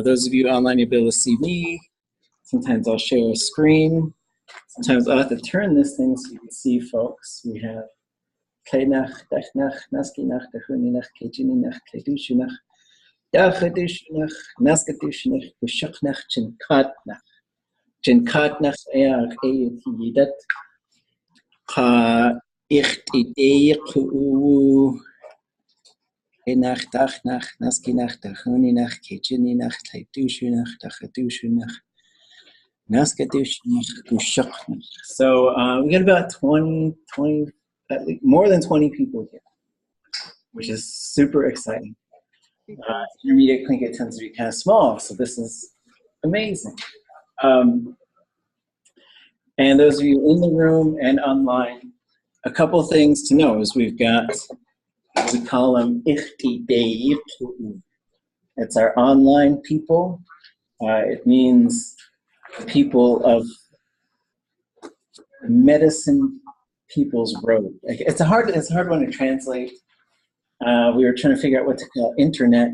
Those of you online, you'll be able to see me. Sometimes I'll share a screen. Sometimes I'll have to turn this thing so you can see folks. We have Kleinach, Dachnach, Naskinach, Dachuninach, Kejininach, Kedushinach, Dachedushinach, Naskadushinach, Bushuknach, Jinkatnach. Jinkatnach, Each Eyidat, Ha Ichtideiku. Nach, Dachnach, Naskinach, Dachuninach, Kejininach, Kedushinach, Dachedushinach. So we got about 20, at least more than 20 people here, which is super exciting. Intermediate Tlingit tends to be kind of small, so this is amazing. And those of you in the room and online, a couple things to know is we've got, we call them Ichtidei. It's our online people. It means people of medicine people's road. It's a hard one to translate. We were trying to figure out what to call internet,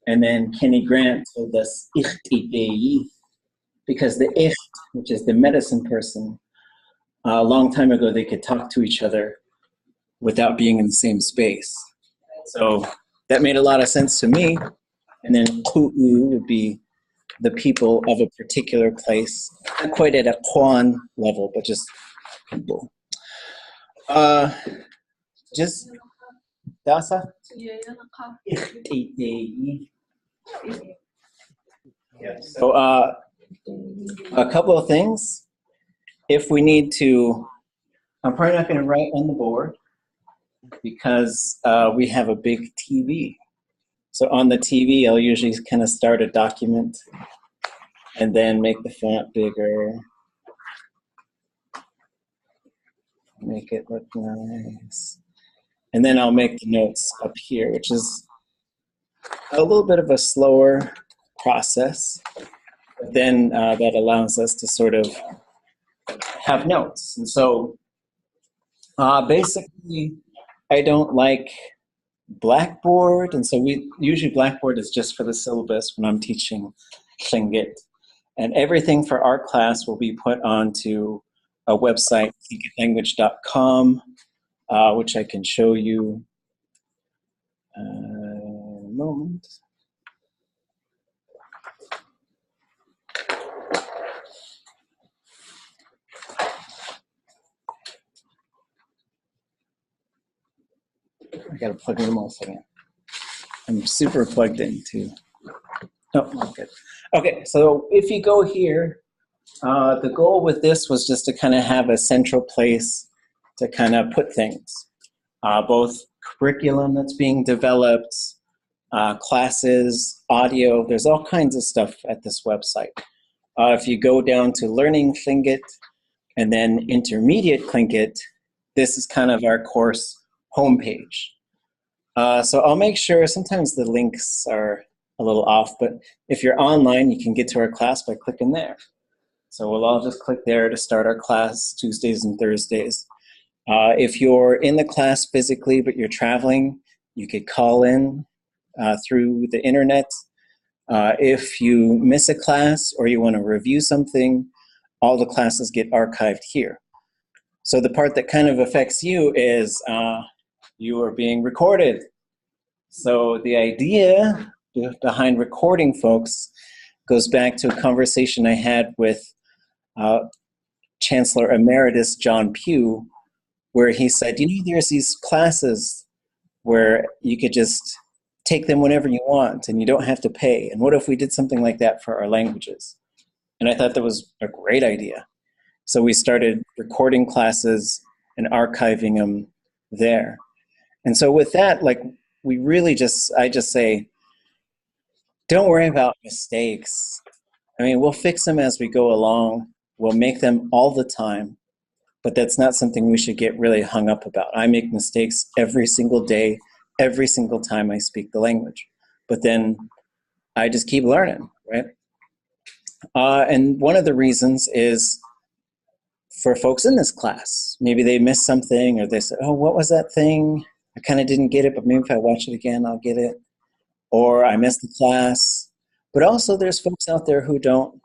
and then Kenny Grant told us ichtidei, because the ich, which is the medicine person, a long time ago they could talk to each other without being in the same space. So that made a lot of sense to me. And then ku'u would be the people of a particular place, not quite at a Kwan level, but just people. Just Dasa? So a couple of things. If we need to, I'm probably not going to write on the board because we have a big TV. So on the TV, I'll usually kind of start a document and then make the font bigger. Make it look nice. And then I'll make the notes up here, which is a little bit of a slower process. But then that allows us to sort of have notes. And so basically, I don't like Blackboard, and so usually Blackboard is just for the syllabus when I'm teaching Tlingit, and everything for our class will be put onto a website, tlingitlanguage.com, which I can show you in a moment. I gotta plug them all second. I'm super plugged in too. Oh, not good. Okay, so if you go here, the goal with this was just to kind of have a central place to kind of put things. Both curriculum that's being developed, classes, audio, there's all kinds of stuff at this website. If you go down to Learning Tlingit and then Intermediate Tlingit, this is kind of our course homepage. So I'll make sure, sometimes the links are a little off, but if you're online, you can get to our class by clicking there. So we'll all just click there to start our class Tuesdays and Thursdays. If you're in the class physically, but you're traveling, you could call in through the internet. If you miss a class or you want to review something, all the classes get archived here. So the part that kind of affects you is you are being recorded. So the idea behind recording folks goes back to a conversation I had with Chancellor Emeritus John Pugh, where he said, you know, there's these classes where you could just take them whenever you want and you don't have to pay. And what if we did something like that for our languages? And I thought that was a great idea. So we started recording classes and archiving them there. And so with that, like, we really I just say, don't worry about mistakes. I mean, we'll fix them as we go along. We'll make them all the time, but that's not something we should get really hung up about. I make mistakes every single day, every single time I speak the language. But then I just keep learning, right? And one of the reasons is for folks in this class. Maybe they missed something, or they said, oh, what was that thing? I kind of didn't get it, but maybe if I watch it again, I'll get it. Or I missed the class. But also there's folks out there who don't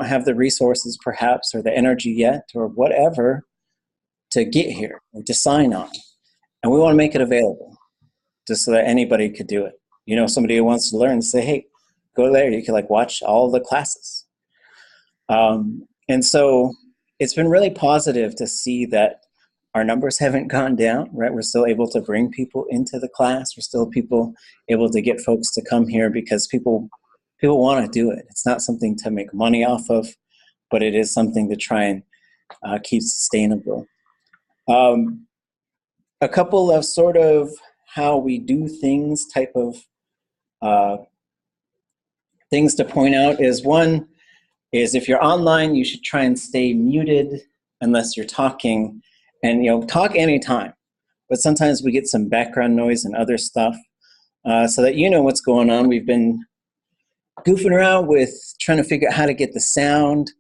have the resources perhaps, or the energy yet, or whatever, to get here or to sign on. And we want to make it available just so that anybody could do it. You know, somebody who wants to learn, say, hey, go there. You can like watch all the classes. And so it's been really positive to see that our numbers haven't gone down, right? We're still able to bring people into the class. We're still able to get folks to come here because people want to do it. It's not something to make money off of, but it is something to try and keep sustainable. A couple of sort of how we do things type of things to point out is, one is if you're online, you should try and stay muted unless you're talking, and talk anytime. But sometimes we get some background noise and other stuff, so that you know what's going on. We've been goofing around with trying to figure out how to get the sound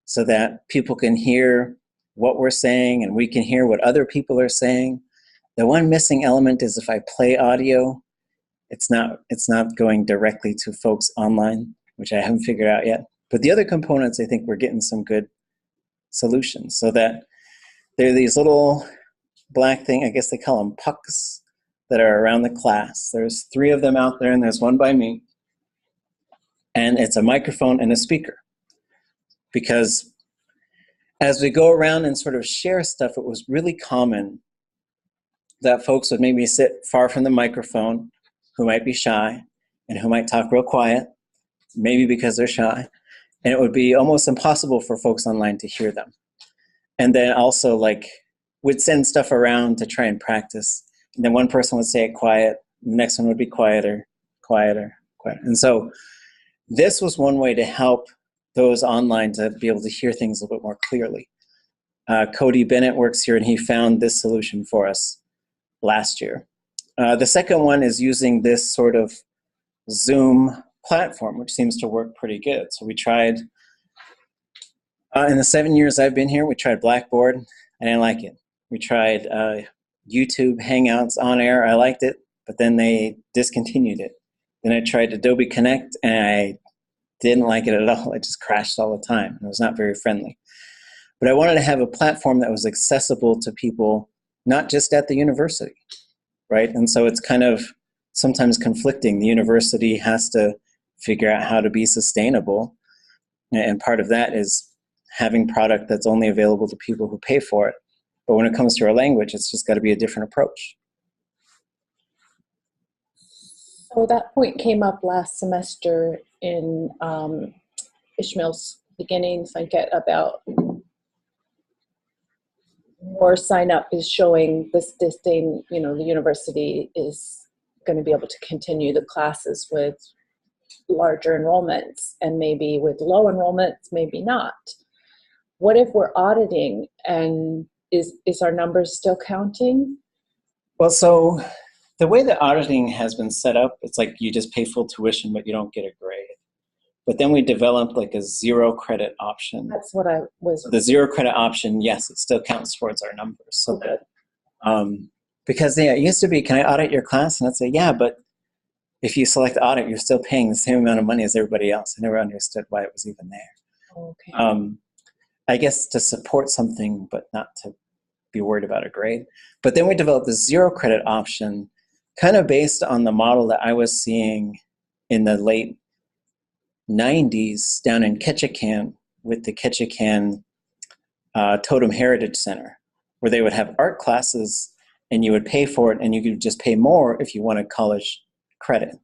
so that people can hear what we're saying and we can hear what other people are saying. The one missing element is if I play audio, it's not going directly to folks online, which I haven't figured out yet. But the other components, I think we're getting some good solutions, so that there are these little black thing, I guess they call them pucks, that are around the class. There's 3 of them out there, and there's one by me. And it's a microphone and a speaker. Because as we go around and sort of share stuff, it was really common that folks would maybe sit far from the microphone, who might be shy, and who might talk real quiet, maybe because they're shy. And it would be almost impossible for folks online to hear them. And then also would send stuff around to try and practice. And then one person would say it quiet, the next one would be quieter, quieter, quieter. And so this was one way to help those online to be able to hear things a little bit more clearly. Cody Bennett works here, and he found this solution for us last year. The second one is using this sort of Zoom platform, which seems to work pretty good. So we tried, in the 7 years I've been here, we tried Blackboard. I didn't like it. We tried YouTube Hangouts on air. I liked it, but then they discontinued it. Then I tried Adobe Connect, and I didn't like it at all. It just crashed all the time. It was not very friendly. But I wanted to have a platform that was accessible to people, not just at the university, right? And so it's kind of sometimes conflicting. The university has to figure out how to be sustainable, and part of that is having product that's only available to people who pay for it. But when it comes to our language, it's just got to be a different approach. So that point came up last semester in Ishmael's beginning Tlingit about more sign up is showing this thing, the university is going to be able to continue the classes with larger enrollments, and maybe with low enrollments, maybe not. What if we're auditing, and is our numbers still counting? Well, so the way that auditing has been set up, it's like you just pay full tuition, but you don't get a grade. But then we developed a 0 credit option. That's what I was. The 0 credit option, yes, it still counts towards our numbers. So okay. Because it used to be, can I audit your class? And I'd say, yeah, but if you select audit, you're still paying the same amount of money as everybody else. I never understood why it was even there. Okay. I guess to support something, but not to be worried about a grade. But then we developed the 0 credit option, kind of based on the model that I was seeing in the late 90s down in Ketchikan with the Ketchikan Totem Heritage Center, where they would have art classes and you would pay for it, and you could just pay more if you wanted college credit.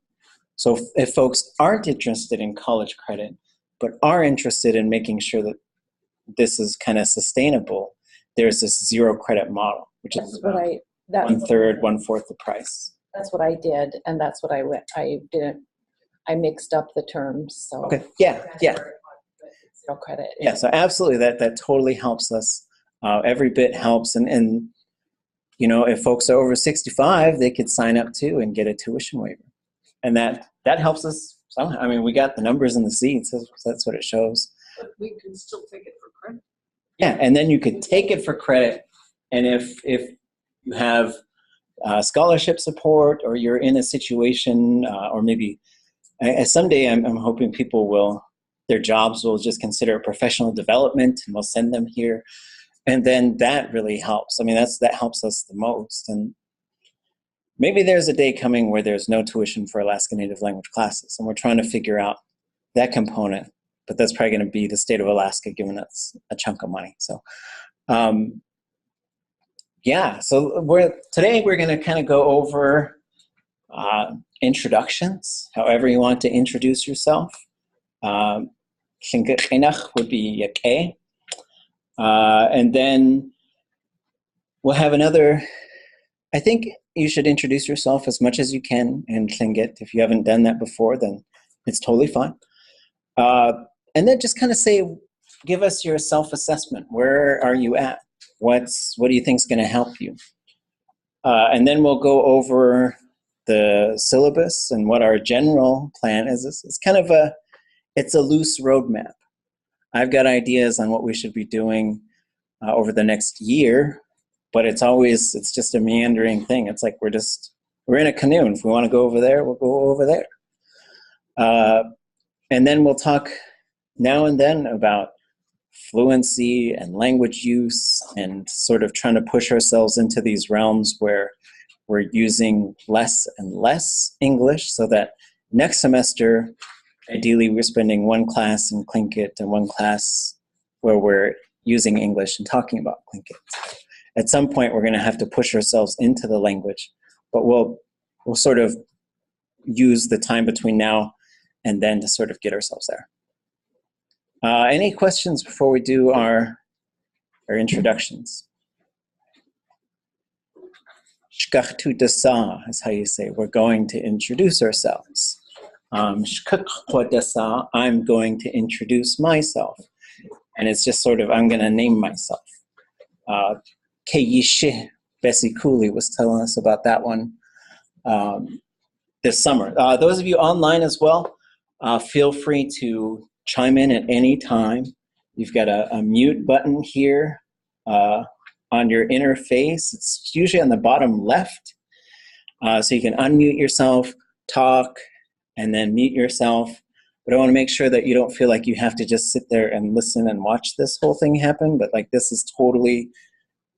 So if folks aren't interested in college credit, but are interested in making sure that this is kind of sustainable, there's this 0 credit model, which is about 1/3, 1/4 the price. That's what I did, and that's what I mixed up the terms. So okay, yeah. 0 credit. Yeah, so absolutely, that totally helps us. Every bit helps, and if folks are over 65, they could sign up too and get a tuition waiver, and that helps us somehow. I mean, we got the numbers in the seats, so that's what it shows. But we can still take it for credit. Yeah, and then you could take it for credit, and if you have scholarship support, or you're in a situation, or maybe Someday I'm hoping people will, their jobs will just consider professional development and we'll send them here. And then that really helps. I mean, that helps us the most. And maybe there's a day coming where there's no tuition for Alaska Native language classes, and we're trying to figure out that component. But that's probably going to be the state of Alaska giving us a chunk of money. So, yeah. So today we're going to kind of go over introductions, however you want to introduce yourself. Tlingit would be yake. And then we'll have another. I think you should introduce yourself as much as you can in Tlingit. If you haven't done that before, then it's totally fine. And then just kind of give us your self-assessment. Where are you at? What do you think is going to help you? And then we'll go over the syllabus and what our general plan is. It's kind of it's a loose roadmap. I've got ideas on what we should be doing over the next year, but it's just a meandering thing. It's like we're in a canoe, and if we want to go over there, we'll go over there. And then we'll talk now and then about fluency and language use and sort of trying to push ourselves into these realms where we're using less and less English, so that next semester, ideally, we're spending one class in Tlingit and one class where we're using English and talking about Tlingit. At some point, we're going to have to push ourselves into the language, but we'll sort of use the time between now and then to sort of get ourselves there. Any questions before we do our introductions? Shkachtu dasa is how you say we're going to introduce ourselves. Shkachtu I'm going to introduce myself. And it's just sort of, I'm going to name myself. Keyishe Bessie Cooley was telling us about that one this summer. Those of you online as well, feel free to chime in at any time. You've got a mute button here on your interface. It's usually on the bottom left. So you can unmute yourself, talk, and then mute yourself. But I want to make sure that you don't feel like you have to just sit there and listen and watch this whole thing happen, but like this is totally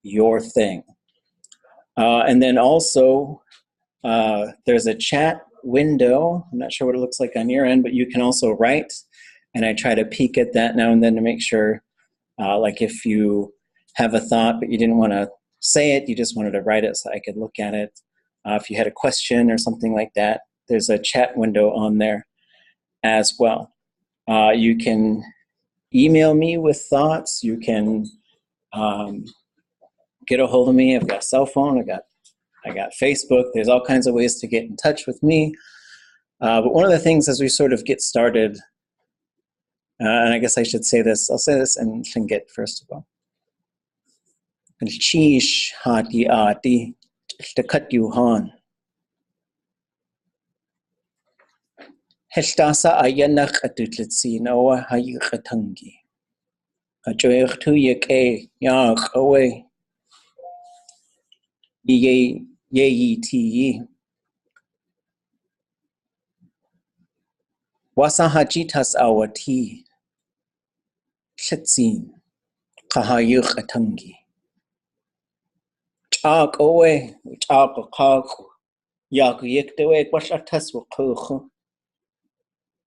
your thing. And then also, there's a chat window. I'm not sure what it looks like on your end, but you can also write. And I try to peek at that now and then to make sure, like if you have a thought, but you didn't want to say it, you just wanted to write it so I could look at it. If you had a question or something like that, there's a chat window on there as well. You can email me with thoughts. You can get a hold of me. I've got a cell phone. I got Facebook. There's all kinds of ways to get in touch with me. But one of the things as we sort of get started, and I guess I should say this, I'll say this in Tlingit first of all. Chish hati ati takat yuhan. Hestasa ayanach atutlitsinoa hayikatangi. Ajoyach tu yake yak away. Ye ti. Wasahajitas awati. Shetsin. Kahayuk atangi. Chak away. Chak kak. Yak yiktewe washatas wakuch.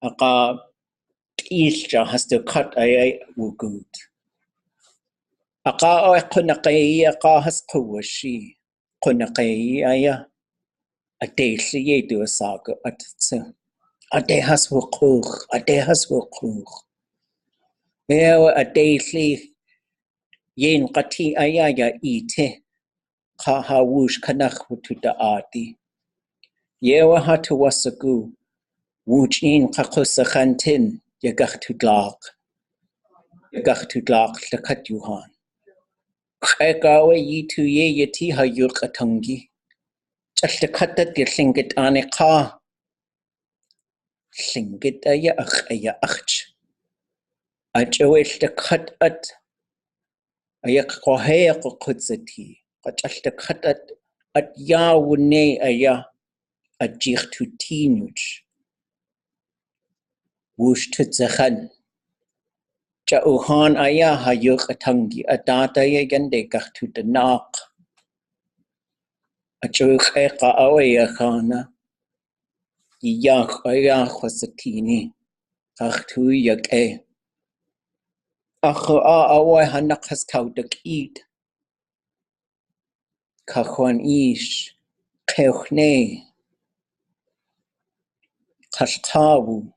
Aka isha has to cut ay wugut. Aka oy kunakay aka has kuwashi. Kunakay aya. Adeshi ye do a saga at Adehas wukuch. Adehas wukuch. Ewa adeshi yen kati ayaya ite. Kahawush kanach wutuda ati. Yewa hatu wasagu. Wuchin kakusakhantin yagachtudlak lakat yuhan. Kagawe yitu ye yeti hayuk atangi. Chalakatat Tlingit aneka. Tlingit aya ach. Ajowish the cut at ayak kohea kutzati. Chalakatat at yawune aya ajich to tinuch. wush tutzachan. Ja Rohan aya hayuk atangi adata ya gande gachtu de nak. Achuk eka awaya khana. Yak aya khwasatini. Gachtu yak e. Acho a away hanak has kaudak eat. Kachwan ish. Keuchne. Kashtawu.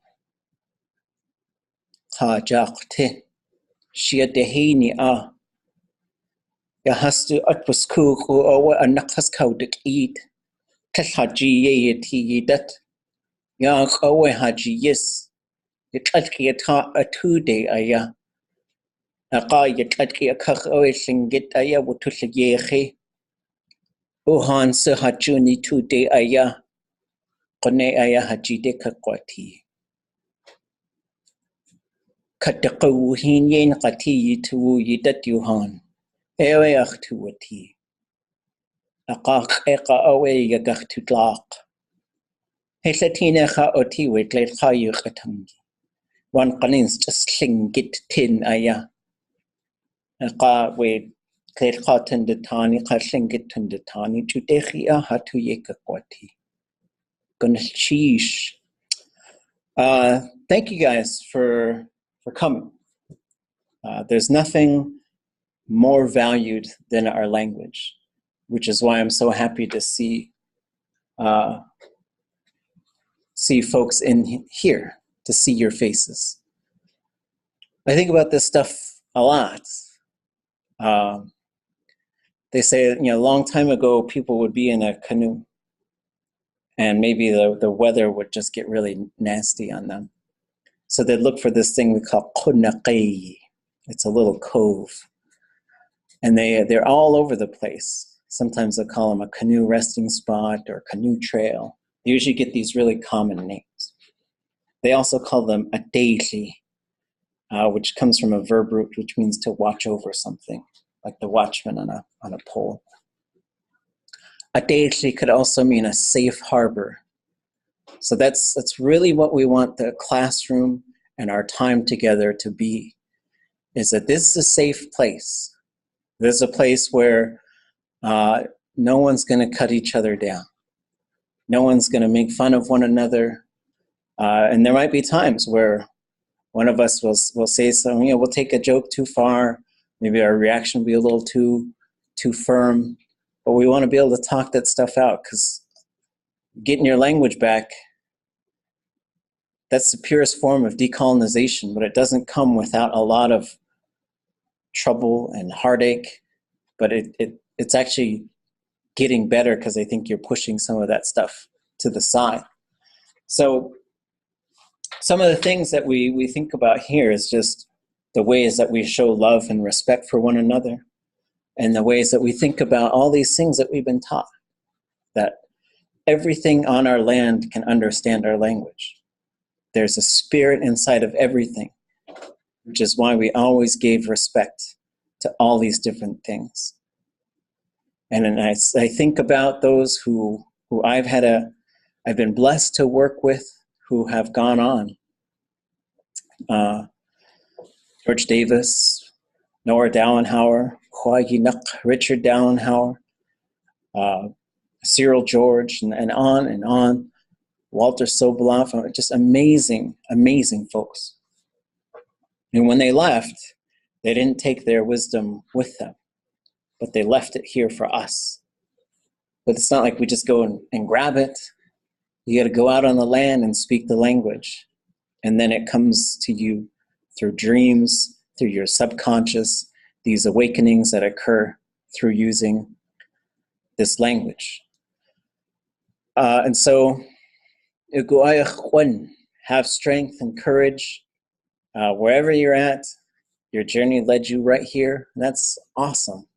Kajakte. Shia dehini a. Yahastu atpuskuku away anak has kaudak eat. Kashaji ye ti dat. Yak away haji yes. Yatki a 2 day aya. Aqa yatki a kach away singit aya wutush yehe. Rohan se hajuni 2 day aya. Kone aya haji de kakwati. Katakawuhin yen kati yitu yidat yuhan. Ewe achtuati. Aqaq eka away yagachtutlaq. Hesatina ha oti wetlet hayukatangi. One kanins just singit tin aya. Aqa we klet katan de tani kasingit tun de tani tudechia hatu yekakwati. Gunashish. Thank you guys for coming. There's nothing more valued than our language, which is why I'm so happy to see folks in here, to see your faces. I think about this stuff a lot. They say, a long time ago, people would be in a canoe, and maybe the weather would just get really nasty on them. So they'd look for this thing we call Hoonah. It's a little cove. And they're all over the place. Sometimes they'll call them a canoe resting spot or canoe trail. They usually get these really common names. They also call them a daily, which comes from a verb root which means to watch over something, like the watchman on a pole. A daily could also mean a safe harbor. So that's really what we want the classroom and our time together to be, is that this is a safe place. This is a place where no one's going to cut each other down. No one's going to make fun of one another. And there might be times where one of us will say something, we'll take a joke too far. Maybe our reaction will be a little too firm. But we want to be able to talk that stuff out, because getting your language back, that's the purest form of decolonization, but it doesn't come without a lot of trouble and heartache. But it's actually getting better, because I think you're pushing some of that stuff to the side. So some of the things that we think about here is just the ways that we show love and respect for one another, and the ways that we think about all these things that we've been taught, that everything on our land can understand our language. There's a spirit inside of everything, which is why we always gave respect to all these different things. And I think about those who I've been blessed to work with, who have gone on. George Davis, Nora Dallenhauer, Richard Dallenhauer, Cyril George, and on. Walter Sobolov, just amazing, amazing folks. And when they left, they didn't take their wisdom with them, but they left it here for us. But it's not like we just go and grab it. You got to go out on the land and speak the language. And then it comes to you through dreams, through your subconscious, these awakenings that occur through using this language. And so, have strength and courage wherever you're at. Your journey led you right here. That's awesome.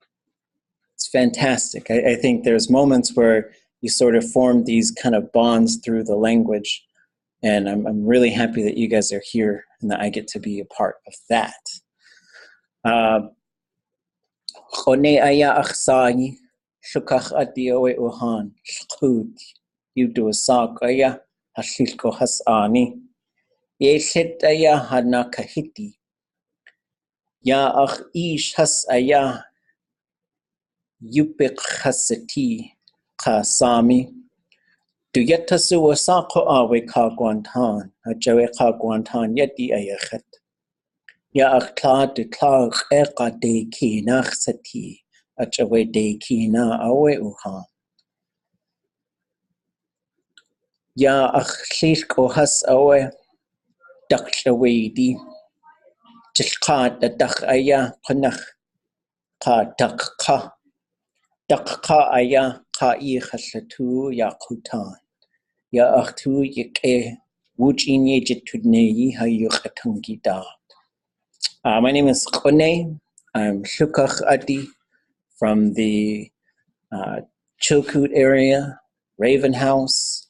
It's fantastic. I think there's moments where you sort of form these kind of bonds through the language, and I'm really happy that you guys are here and that I get to be a part of that. Shukach adioe uhan shkut yudu sak aya hashilko hasani Yeshit aya hanakahiti. Ya ach ish has aya yupik hasati kasami. Do yetasu wasako awe kagwantan. Ajawe kagwantan yeti ayachet. Ya ach kla de kla eka de ki nachsati. Ajawe de ki na awe uha. Ya ach shishko has awe. Dakshawe di. Jishka da dak aya kanach. Ka dakka. Dakka aya ka I hasatu ya kutan. Ya achtu yike wujinye jitudne hayukatungi da. My name is Khone. I'm Shukach Adi from the Chilkoot area, Raven House,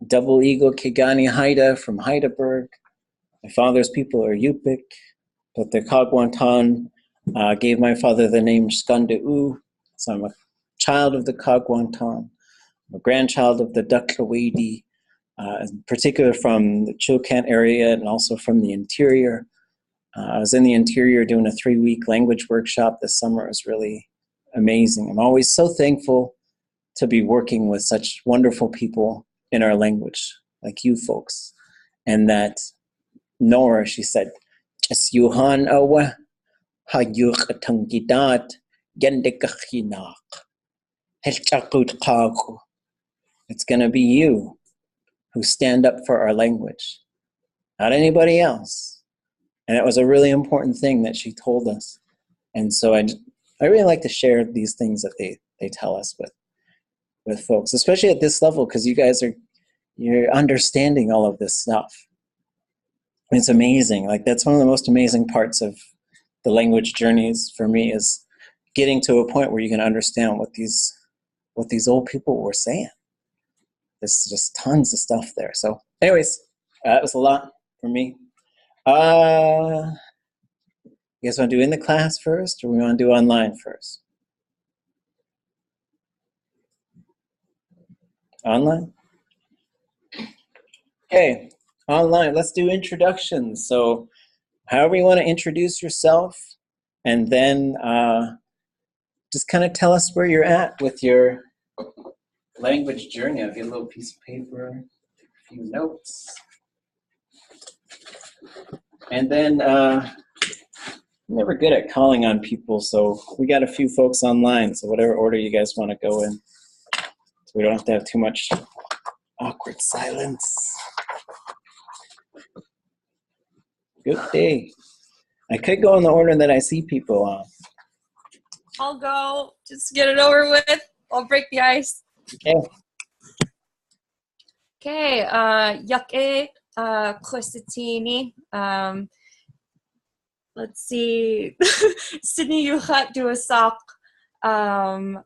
Double Eagle Kigani Haida from Heidelberg. My father's people are Yupik, but the Kagwantan gave my father the name Skanda'u, so I'm a child of the Kagwantan, a grandchild of the Daklawedi, in particular from the Chilkant area and also from the interior. I was in the interior doing a 3-week language workshop this summer. It was really amazing. I'm always so thankful to be working with such wonderful people in our language, like you folks. And that Nora, she said, "Jas Yuhan awa hayuk atangidat yendekachinak helchakut kagu." It's going to be you who stand up for our language, not anybody else. And it was a really important thing that she told us. And so I really like to share these things that they tell us with folks, especially at this level, because you guys you're understanding all of this stuff. It's amazing. Like, that's one of the most amazing parts of the language journeys for me, is getting to a point where you can understand what these old people were saying. There's just tons of stuff there. So anyways, that was a lot for me. You guys want to do in the class first, or we want to do online first? Online? Okay, online. Let's do introductions. So however you want to introduce yourself, and then just kind of tell us where you're at with your language journey. I'll get a little piece of paper, a few notes. And then I'm never good at calling on people, so we got a few folks online, so whatever order you guys want to go in, so we don't have to have too much awkward silence. Good day. I could go in the order that I see people on. I'll go. Just get it over with. I'll break the ice. Okay. Okay. Yake Kosatini. Let's see. Sydney Yuchat Duasak.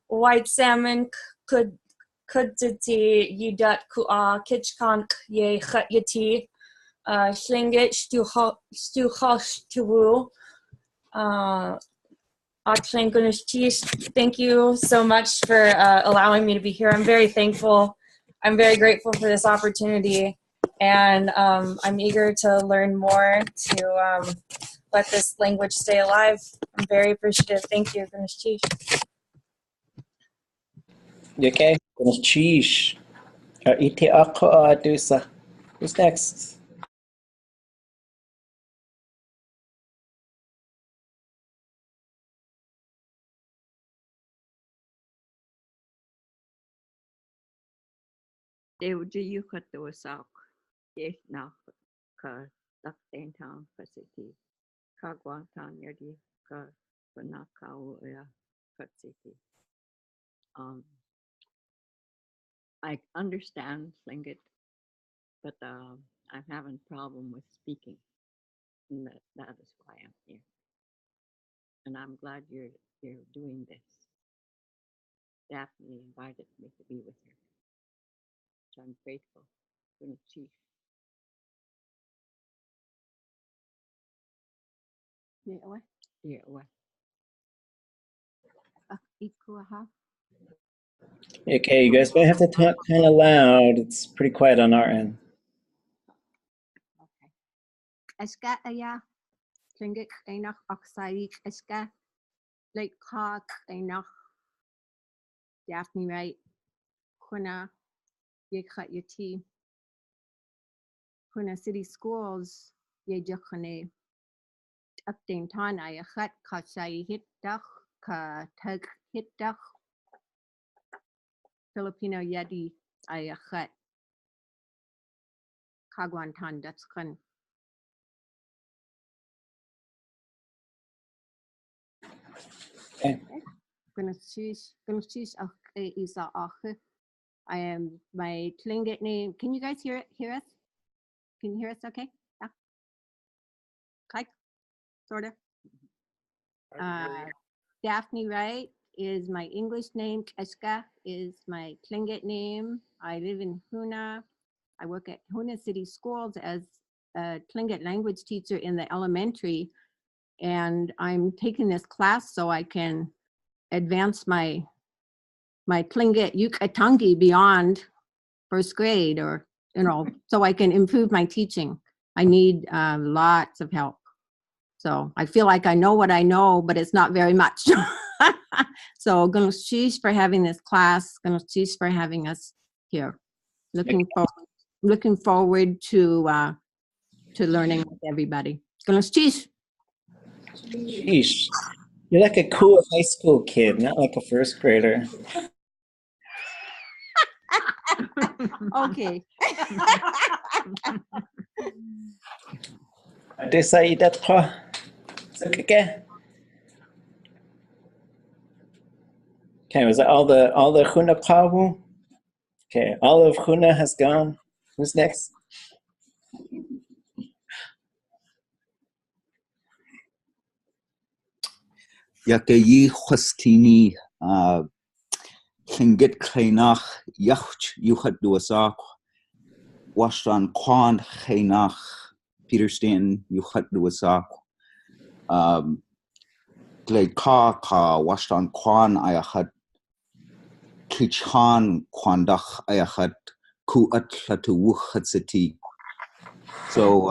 White salmon kuditi yidat kua kitchkank ye chat yati. Tlingit stuhosh tuwu. Thank you so much for allowing me to be here. I'm very thankful. I'm very grateful for this opportunity, and I'm eager to learn more to let this language stay alive. I'm very appreciative. Thank you. You okay? Cheese. Who's next? Deoji Yukato Yes now ka Dakten town city. Kagwantan Yadi ka Panakau city. I understand Tlingit, but I'm having problem with speaking. And that is why I'm here. And I'm glad you're doing this. Daphne invited me to be with her. So I'm grateful. Chief. Yeah, what? Yeah, what? Okay, you guys might have to talk kind of loud. It's pretty quiet on our end. Cheska aya, Tlingit Einach Oxide Cheska, Lake Hawk Einach, Daphne Wright, Hoonah, Yekhat Yati, Hoonah City Schools, Yejakhane, Updane Tan Ayachat, Kashai Hitdach, Ka Tug Hitdach, Filipino Yadi Ayachat, Kagwantan Dutchkan. Okay. Gonna choose Isa Ache. I am my Tlingit name. Can you guys hear us? Can you hear us okay? Yeah. Like, sort of. Daphne Wright is my English name. Cheska is my Tlingit name. I live in Hoonah. I work at Hoonah City Schools as a Tlingit language teacher in the elementary. And I'm taking this class so I can advance my Tlingit Yukatangi beyond first grade, or, you know, so I can improve my teaching. I need lots of help. So I feel like I know what I know, but it's not very much. So Gunung for having this class, Gunung for having us here. Looking forward to learning with everybody. Gunung Sheesh. You're like a cool high school kid, not like a first grader. Okay. Desa idat ko. Okay. Okay, was that all the Hoonah Kawu? Okay, all of Hoonah has gone. Who's next? Yakayi Hostini Tlingit Kleinach Yacht Yuchat Duasak Washtan Kwan Kleinach Peter Stanton Yuchat Duasak Glade Ka Washtan Kwan Ayachat Kichan Kwandach Ayachat Kuat Latu Wuchatsati. So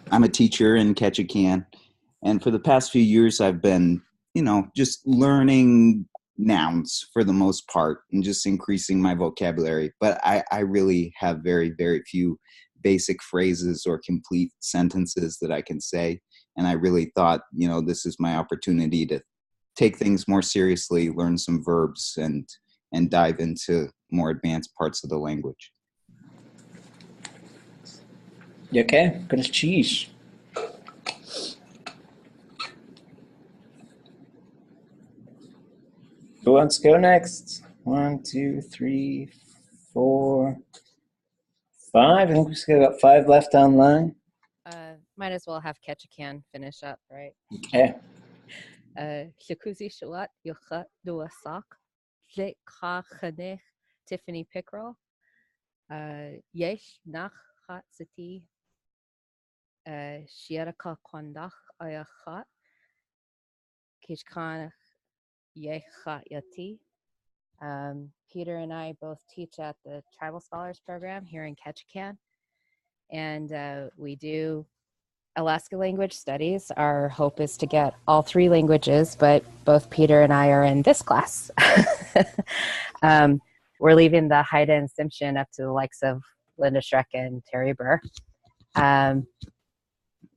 I'm a teacher in Ketchikan, and for the past few years I've been, just learning nouns for the most part and just increasing my vocabulary. But I really have very, very few basic phrases or complete sentences that I can say. And I really thought, this is my opportunity to take things more seriously, learn some verbs, and dive into more advanced parts of the language. You okay? Good cheese. Who wants to go next? 1, 2, 3, 4, 5. I think we still got 5 left online. Might as well have Ketchikan finish up, right? Okay. Shakuzi Shalat Yuchat Duasak, Zik Ha Chanech Tiffany Pickrell, Yesh Nach Hat Sati, Shieraka Kwandach Ayachat, Kishkan Yechat Yati. Peter and I both teach at the Tribal Scholars Program here in Ketchikan, and we do Alaska Language Studies. Our hope is to get all 3 languages, but both Peter and I are in this class. We're leaving the Haida and Simpson up to the likes of Linda Schreck and Terry Burr.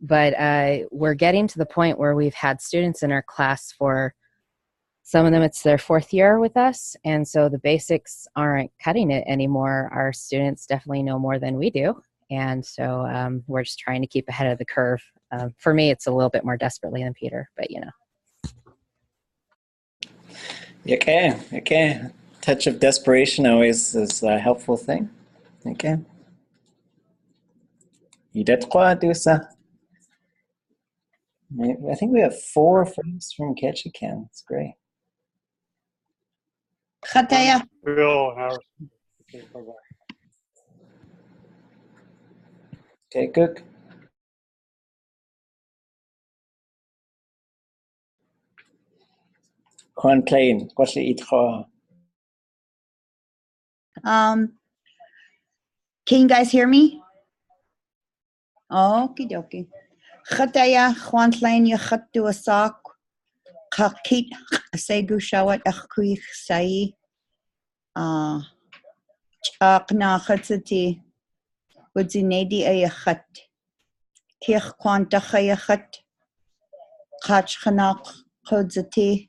But we're getting to the point where we've had students in our class for some of them, it's their 4th year with us. And so the basics aren't cutting it anymore. Our students definitely know more than we do. And so we're just trying to keep ahead of the curve. For me, it's a little bit more desperately than Peter, but Okay. Touch of desperation always is a helpful thing. Okay. Idat ko dusa. I think we have 4 friends from Ketchikan. It's great. Chataya. Bill Harrison. Okay, bye-bye. Okay, good. Juan Klein, what's the itcha? Can you guys hear me? Okie dokie. Chataya Juantlain Yachatu Asak Kakit Segu Shawat Akui Sai Chakna Hatsati Wudzinedi Ayachat Kirch Quantachayachat Kachkanak Kodzati.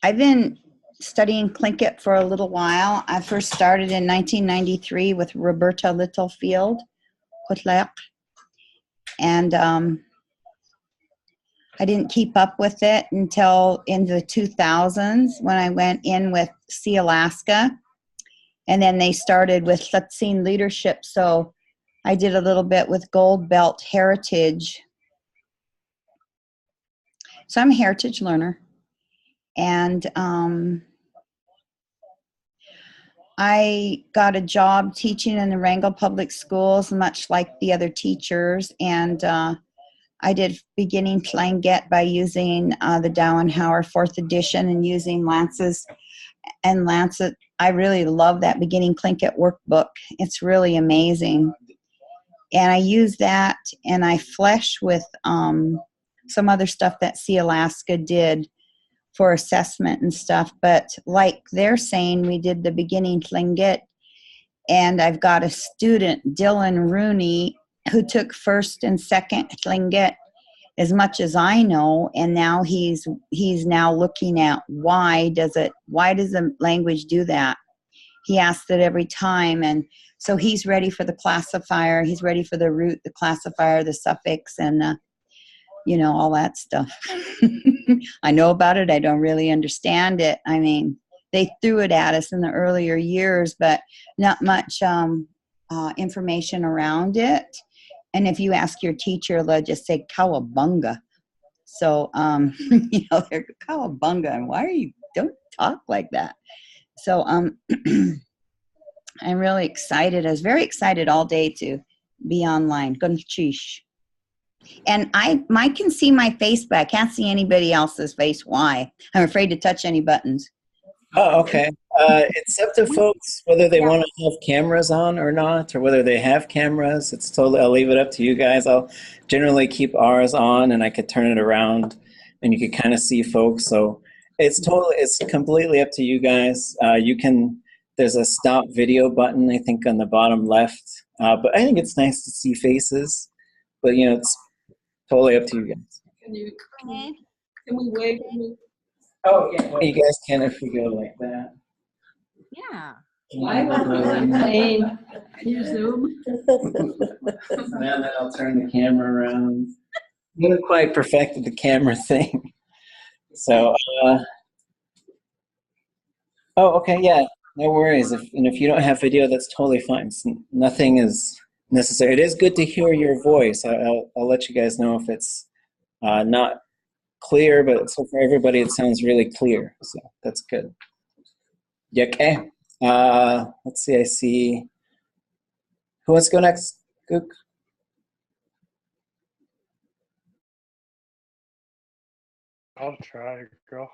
I've been studying Tlingit for a little while. I first started in 1993 with Roberta Littlefield, Kutlek, and I didn't keep up with it until in the 2000s when I went in with Sea Alaska, and then they started with Tlutzine Leadership, so I did a little bit with Gold Belt Heritage. So I'm a heritage learner, and I got a job teaching in the Wrangell Public Schools, much like the other teachers, and I did beginning Tlingit by using the Dowenhower 4th edition and using Lance's and Lancet. I really love that beginning Tlingit workbook. It's really amazing. And I use that, and I flesh with some other stuff that Sea Alaska did for assessment and stuff. But like they're saying, we did the beginning Tlingit, and I've got a student, Dylan Rooney, who took first and second Tlingit as much as I know, and now he's now looking at why does the language do that? He asks it every time, and so he's ready for the classifier, he's ready for the root, the classifier, the suffix, and all that stuff. I know about it, I don't really understand it. I mean, they threw it at us in the earlier years, but not much information around it. And if you ask your teacher, they'll just say cowabunga. So, they're cowabunga, and why are you, don't talk like that. So, I'm really excited. I was very excited all day to be online. Gunchish. And I can see my face, but I can't see anybody else's face. Why? I'm afraid to touch any buttons. Oh, okay. It's up to folks whether they want to have cameras on or not, or whether they have cameras. It's totally, I'll leave it up to you guys. I'll generally keep ours on, and I could turn it around and you could kind of see folks. So it's completely up to you guys. There's a stop video button, I think, on the bottom left. But I think it's nice to see faces, but it's totally up to you guys. Can we wave? Oh, yeah. You guys can if we go like that. Yeah. Can you zoom? And then I'll turn the camera around. I haven't quite perfected the camera thing. So, okay, yeah, no worries. If you don't have video, that's totally fine. Nothing is necessary. It is good to hear your voice. I'll let you guys know if it's not clear, but so for everybody, it sounds really clear. So that's good. Yeah, okay. Let's see. I see. Who wants to go next? Gook? I'll try to go.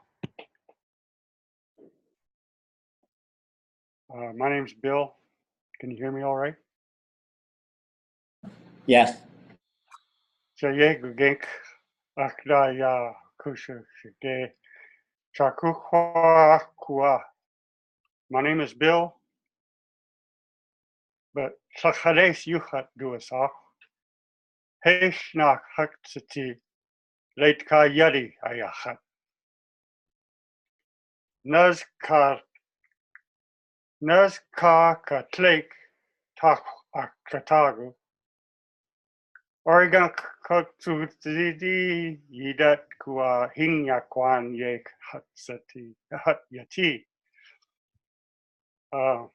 My name's Bill. Can you hear me all right? Yeah. Jayegugink Akdaya Kusha Shige Chakukwa Kua. My name is Bill, but Sakades Yuhat Duasa. Heshnak Haksati Late Ka Yadi Ayachat. Nazka Katlake Tak Akatagu. Oregon Kotsudi Yidat Kua Hinyakwan Yek Hatsati Hat Yati. I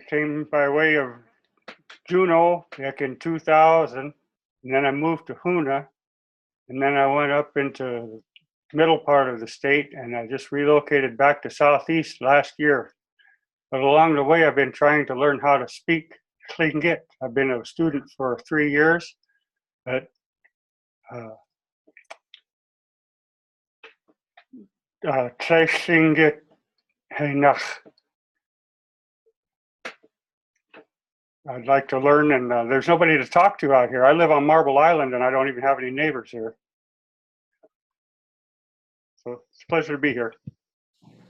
came by way of Juneau back in 2000, and then I moved to Hoonah, and then I went up into the middle part of the state, and I just relocated back to Southeast last year. But along the way, I've been trying to learn how to speak Tlingit. I've been a student for 3 years, but Tlingit Hainach I'd like to learn, and there's nobody to talk to out here. I live on Marble Island, and I don't even have any neighbors here. So it's a pleasure to be here.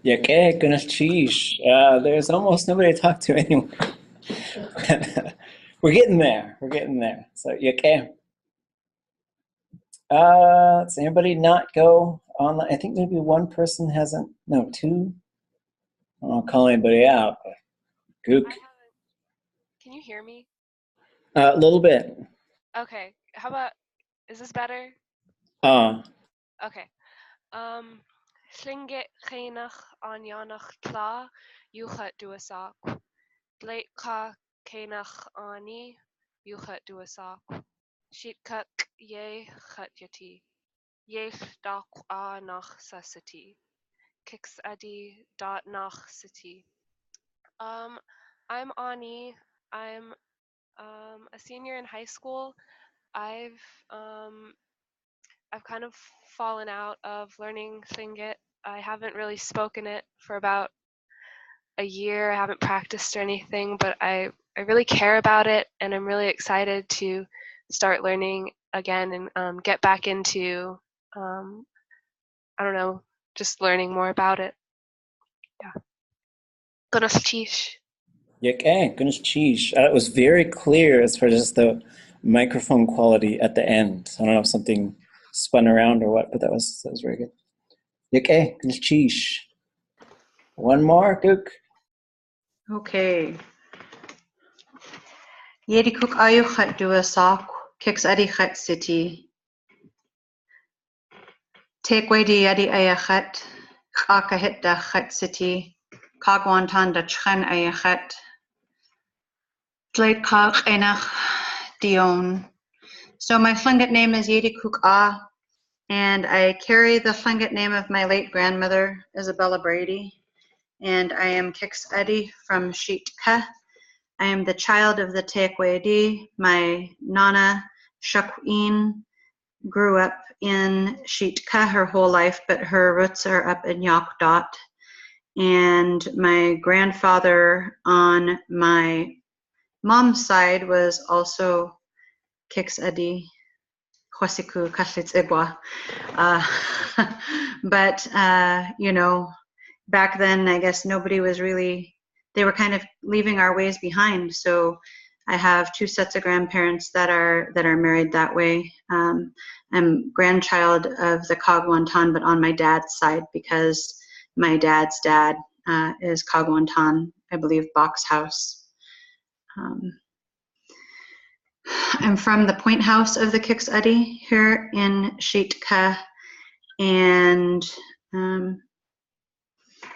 Yake, goodness cheese. There's almost nobody to talk to anyway. We're getting there. We're getting there. So yake. Does anybody not go online? I think maybe one person hasn't. No, two. I don't call anybody out. Gook. Can you hear me? A little bit. Okay. How about, is this better? Okay. Tlingit chénach anyanach tla yuchat duasak. Blake ka chénach ani yuchat duasak. Sheetkuk ye chat yati. Ye dak a nach sasati. Kix adi dot nach city. I'm Ani. I'm a senior in high school. I've kind of fallen out of learning Tlingit. I haven't really spoken it for about a year. I haven't practiced or anything, but I really care about it, and I'm really excited to start learning again and get back into, I don't know, just learning more about it. Yeah. Gonas Chish. Yake, goodness cheese. It was very clear as far as just the microphone quality at the end. I don't know if something spun around or what, but that was very good. Yake, goodness cheese. One more, Gook. Okay. Yedi cook ayu khat dua sak kicks adi khat city. Take way di adi ayachat kaka hit da khat city. Kagwantan da chan ayachat. Slate kak enach dion. So my Tlingit name is Yedi Cook Ah, and I carry the Tlingit name of my late grandmother, Isabella Brady, and I am Kix Adi from Sheetka. I am the child of the Teakwedi. My Nana, Shakween, grew up in Sheetka her whole life, but her roots are up in Yakdot. And my grandfather on my mom's side was also Kix Adi, Kwasiku Kashlitz Igwa. But, you know, back then, I guess nobody was really, they were kind of leaving our ways behind. So I have two sets of grandparents that are married that way. I'm grandchild of the Kagwantan, but on my dad's side, because my dad's dad is Kagwantan, I believe, Box House. I'm from the Point House of the Kiksadi here in Sheetka, and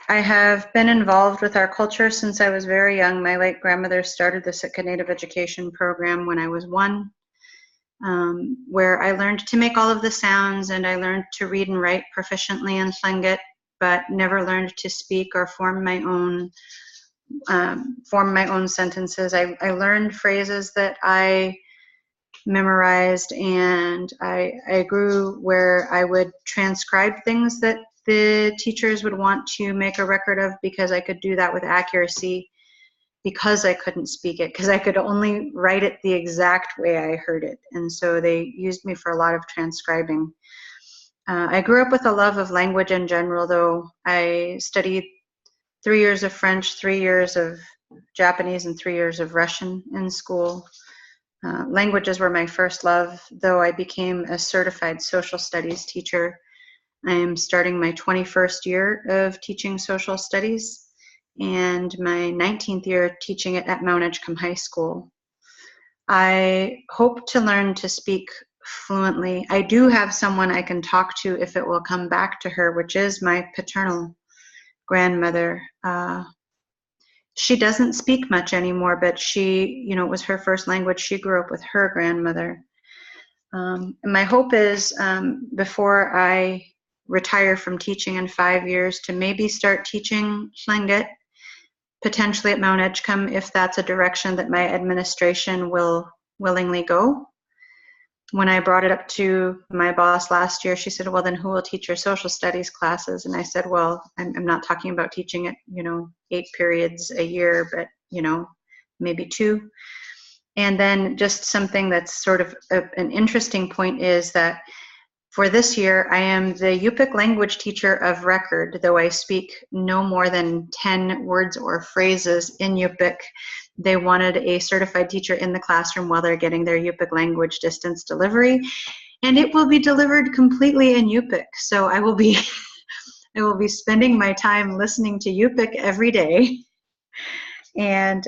I have been involved with our culture since I was very young. My late grandmother started the Sitka Native Education Program when I was 1, where I learned to make all of the sounds, and I learned to read and write proficiently in Tlingit, but never learned to speak or form my own sentences. I learned phrases that I memorized, and I grew where I would transcribe things that the teachers would want to make a record of, because I could do that with accuracy, because I couldn't speak it, because I could only write it the exact way I heard it. And so they used me for a lot of transcribing. I grew up with a love of language in general, though. I studied 3 years of French, 3 years of Japanese, and 3 years of Russian in school. Languages were my first love, though I became a certified social studies teacher. I am starting my 21st year of teaching social studies, and my 19th year teaching it at Mount Edgecombe High School. I hope to learn to speak fluently. I do have someone I can talk to if it will come back to her, which is my paternal grandmother. She doesn't speak much anymore, but she, you know, it was her first language. She grew up with her grandmother. And my hope is before I retire from teaching in 5 years to maybe start teaching Tlingit, potentially at Mount Edgecombe, if that's a direction that my administration will willingly go. When I brought it up to my boss last year, she said, well, then who will teach your social studies classes? And I said, well, I'm not talking about teaching it, you know, 8 periods a year, but, you know, maybe 2. And then just something that's sort of an interesting point is that for this year, I am the Yupik language teacher of record, though I speak no more than 10 words or phrases in Yupik. They wanted a certified teacher in the classroom while they're getting their Yupik language distance delivery, and it will be delivered completely in Yupik. So I will be I will be spending my time listening to Yupik every day. And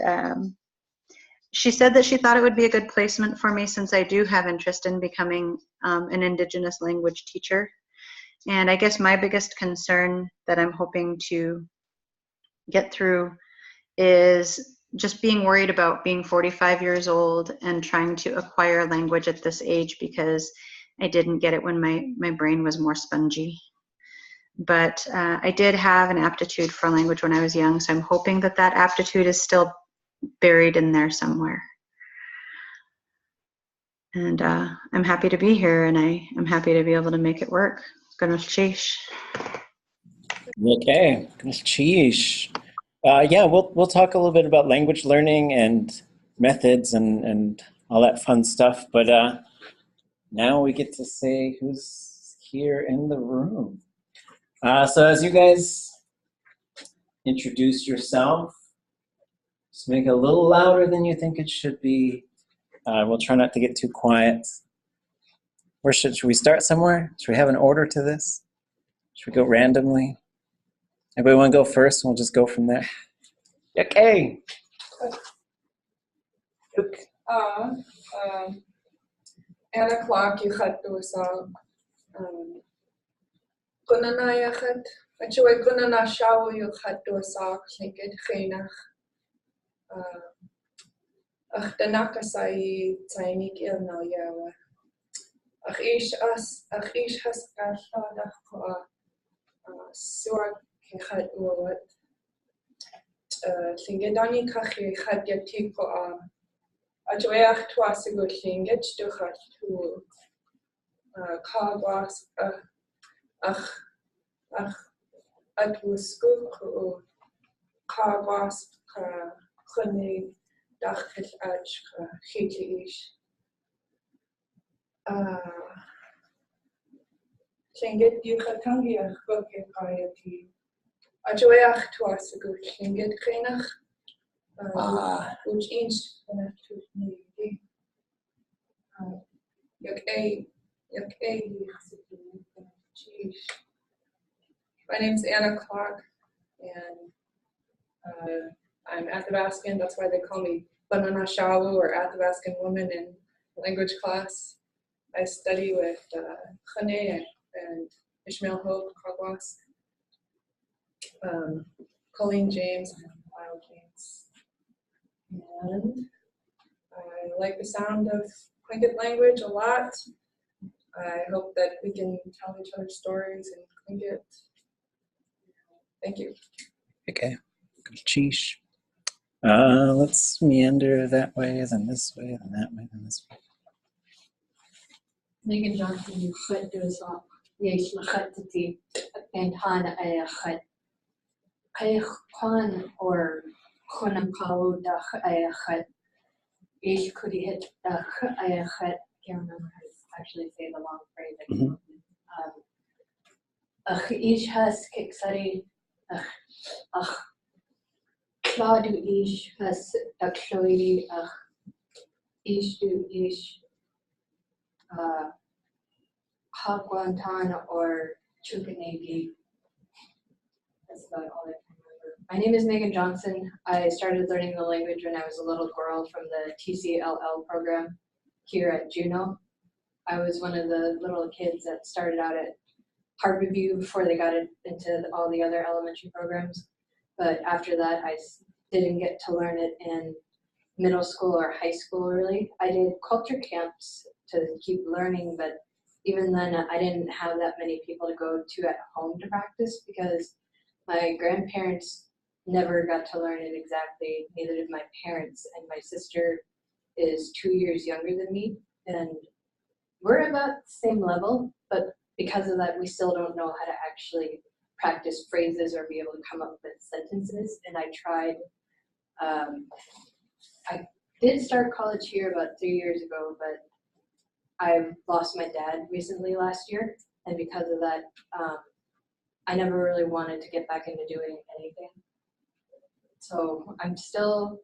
she said that she thought it would be a good placement for me since I do have interest in becoming an Indigenous language teacher. And I guess my biggest concern that I'm hoping to get through is just being worried about being 45 years old and trying to acquire language at this age because I didn't get it when my brain was more spongy. But I did have an aptitude for language when I was young, so I'm hoping that that aptitude is still buried in there somewhere. And I'm happy to be here, and I'm happy to be able to make it work. Canoes. Okay, sheesh. Yeah, we'll talk a little bit about language learning and methods and all that fun stuff. But now we get to say who's here in the room. So as you guys introduce yourself, just make it a little louder than you think it should be. We'll try not to get too quiet. Where should we start somewhere? Should we have an order to this? Should we go randomly? Anybody want to go first? We'll just go from there. Okay. Anna Clark, you had to say, Gunana yachat, but you were Gunana shower, you had to say, Tlingit, Hoonah. The Nakasai, Tainik il now, Yawa. Ish has Kashada, Sword, he had what Tlingitani Kachi had your tiko. Ajoyach twas a good thing, get to her to Kagwas, at was good, Kagwas, Honey, Dachit Ach, Hitish. Tlingit, you had Tangia, Goki, Kayati. Ajoyach twas a good thing, get Krenach. Which inch to me. My name's Anna Clark, and I'm Athabascan. That's why they call me Banana Shawu or Athabascan woman in language class. I study with Hoonah and Ishmael Hope, Kagwas, Colleen James, and Lyle James. And I like the sound of Tlingit language a lot. I hope that we can tell each other stories in Tlingit. Thank you. Okay. Sheesh. Let's meander that way, then this way, then that way, then this way. Megan Johnson, you could do us all. Yes, Machatati, and Hana Ayachat. Kayakhan or Honam Kawu Dach Ayachat. Ish could hit Dach Ayachat. Can't remember how to actually say the long phrase. Ish has Kiksari. Claudu Ish has a Chloe. Ish do Ish. Hagwantan or Chukanegi. That's about all I can remember. My name is Megan Johnson. I started learning the language when I was a little girl from the TCLL program here at Juneau. I was one of the little kids that started out at Harborview before they got into all the other elementary programs. But after that, I didn't get to learn it in middle school or high school, really. I did culture camps to keep learning, but even then, I didn't have that many people to go to at home to practice because my grandparents never got to learn it exactly, neither did my parents. And my sister is 2 years younger than me, and we're about the same level, but because of that, we still don't know how to actually practice phrases or be able to come up with sentences. And I tried I did start college here about 3 years ago, but I've lost my dad recently last year, and because of that, I never really wanted to get back into doing anything. So I'm still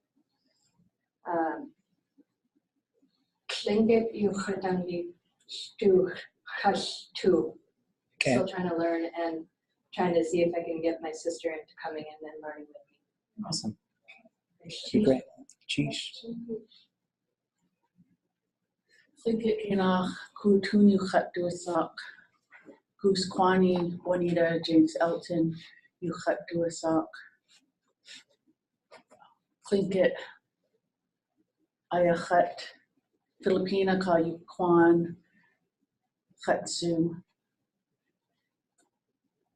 Tlingit yuchatangi stu hash tu. Still trying to learn and trying to see if I can get my sister into coming in and learning with me. Awesome. Great. Cheesh. Tlingit kinach kutunu chat duasak. Gusquani, Juanita, James Elton, Yuchat Duasak. Tlingit, Ayachat, Filipina ka Yuquan, Chatsu.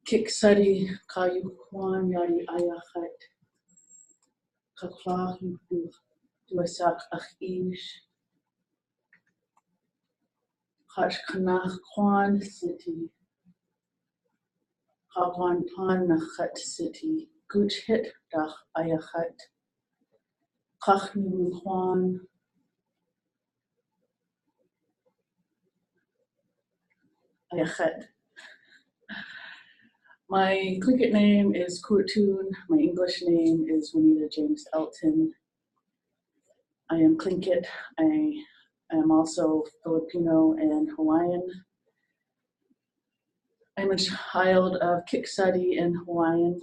Kiksadi ka Yuquan, Yadi Ayachat. Kaklah Duasak Achish. Hachkanach Kwan City. Hagwan Pan Nachat City. Guch Hit Dach Ayachat. Kachnu Kwan. Ayachat. My Tlingit name is Kurtun. My English name is Juanita James Elton. I am Tlingit. I am also Filipino and Hawaiian. I'm a child of Kiksadi and Hawaiian.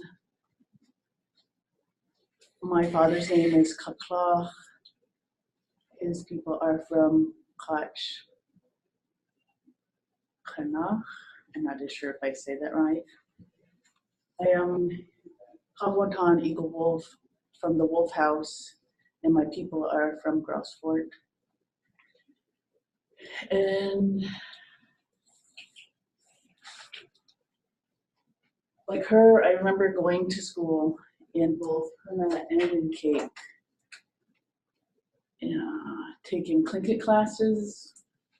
My father's name is Kakla. His people are from Kach Kanach. I'm not sure if I say that right. I am Kagwantan Eagle Wolf from the Wolf House, and my people are from Grousfort. And like her, I remember going to school in both Hoonah and in Cape, taking Tlingit classes.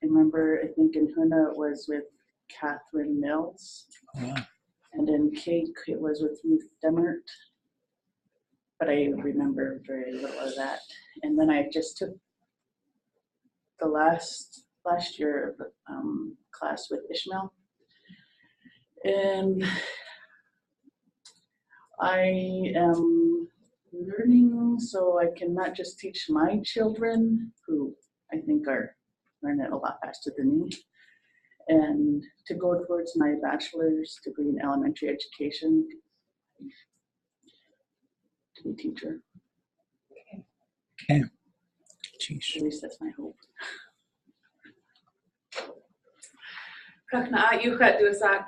I remember, I think in Hoonah it was with Catherine Mills. Yeah. And in Cape it was with Ruth Demert. But I remember very little of that. And then I just took the last year class with Ishmael. And I am learning so I can not just teach my children, who I think are learning it a lot faster than me, and to go towards my bachelor's degree in elementary education, to be a teacher. Okay. Jeez. At least that's my hope. Prakna yuchat duasak.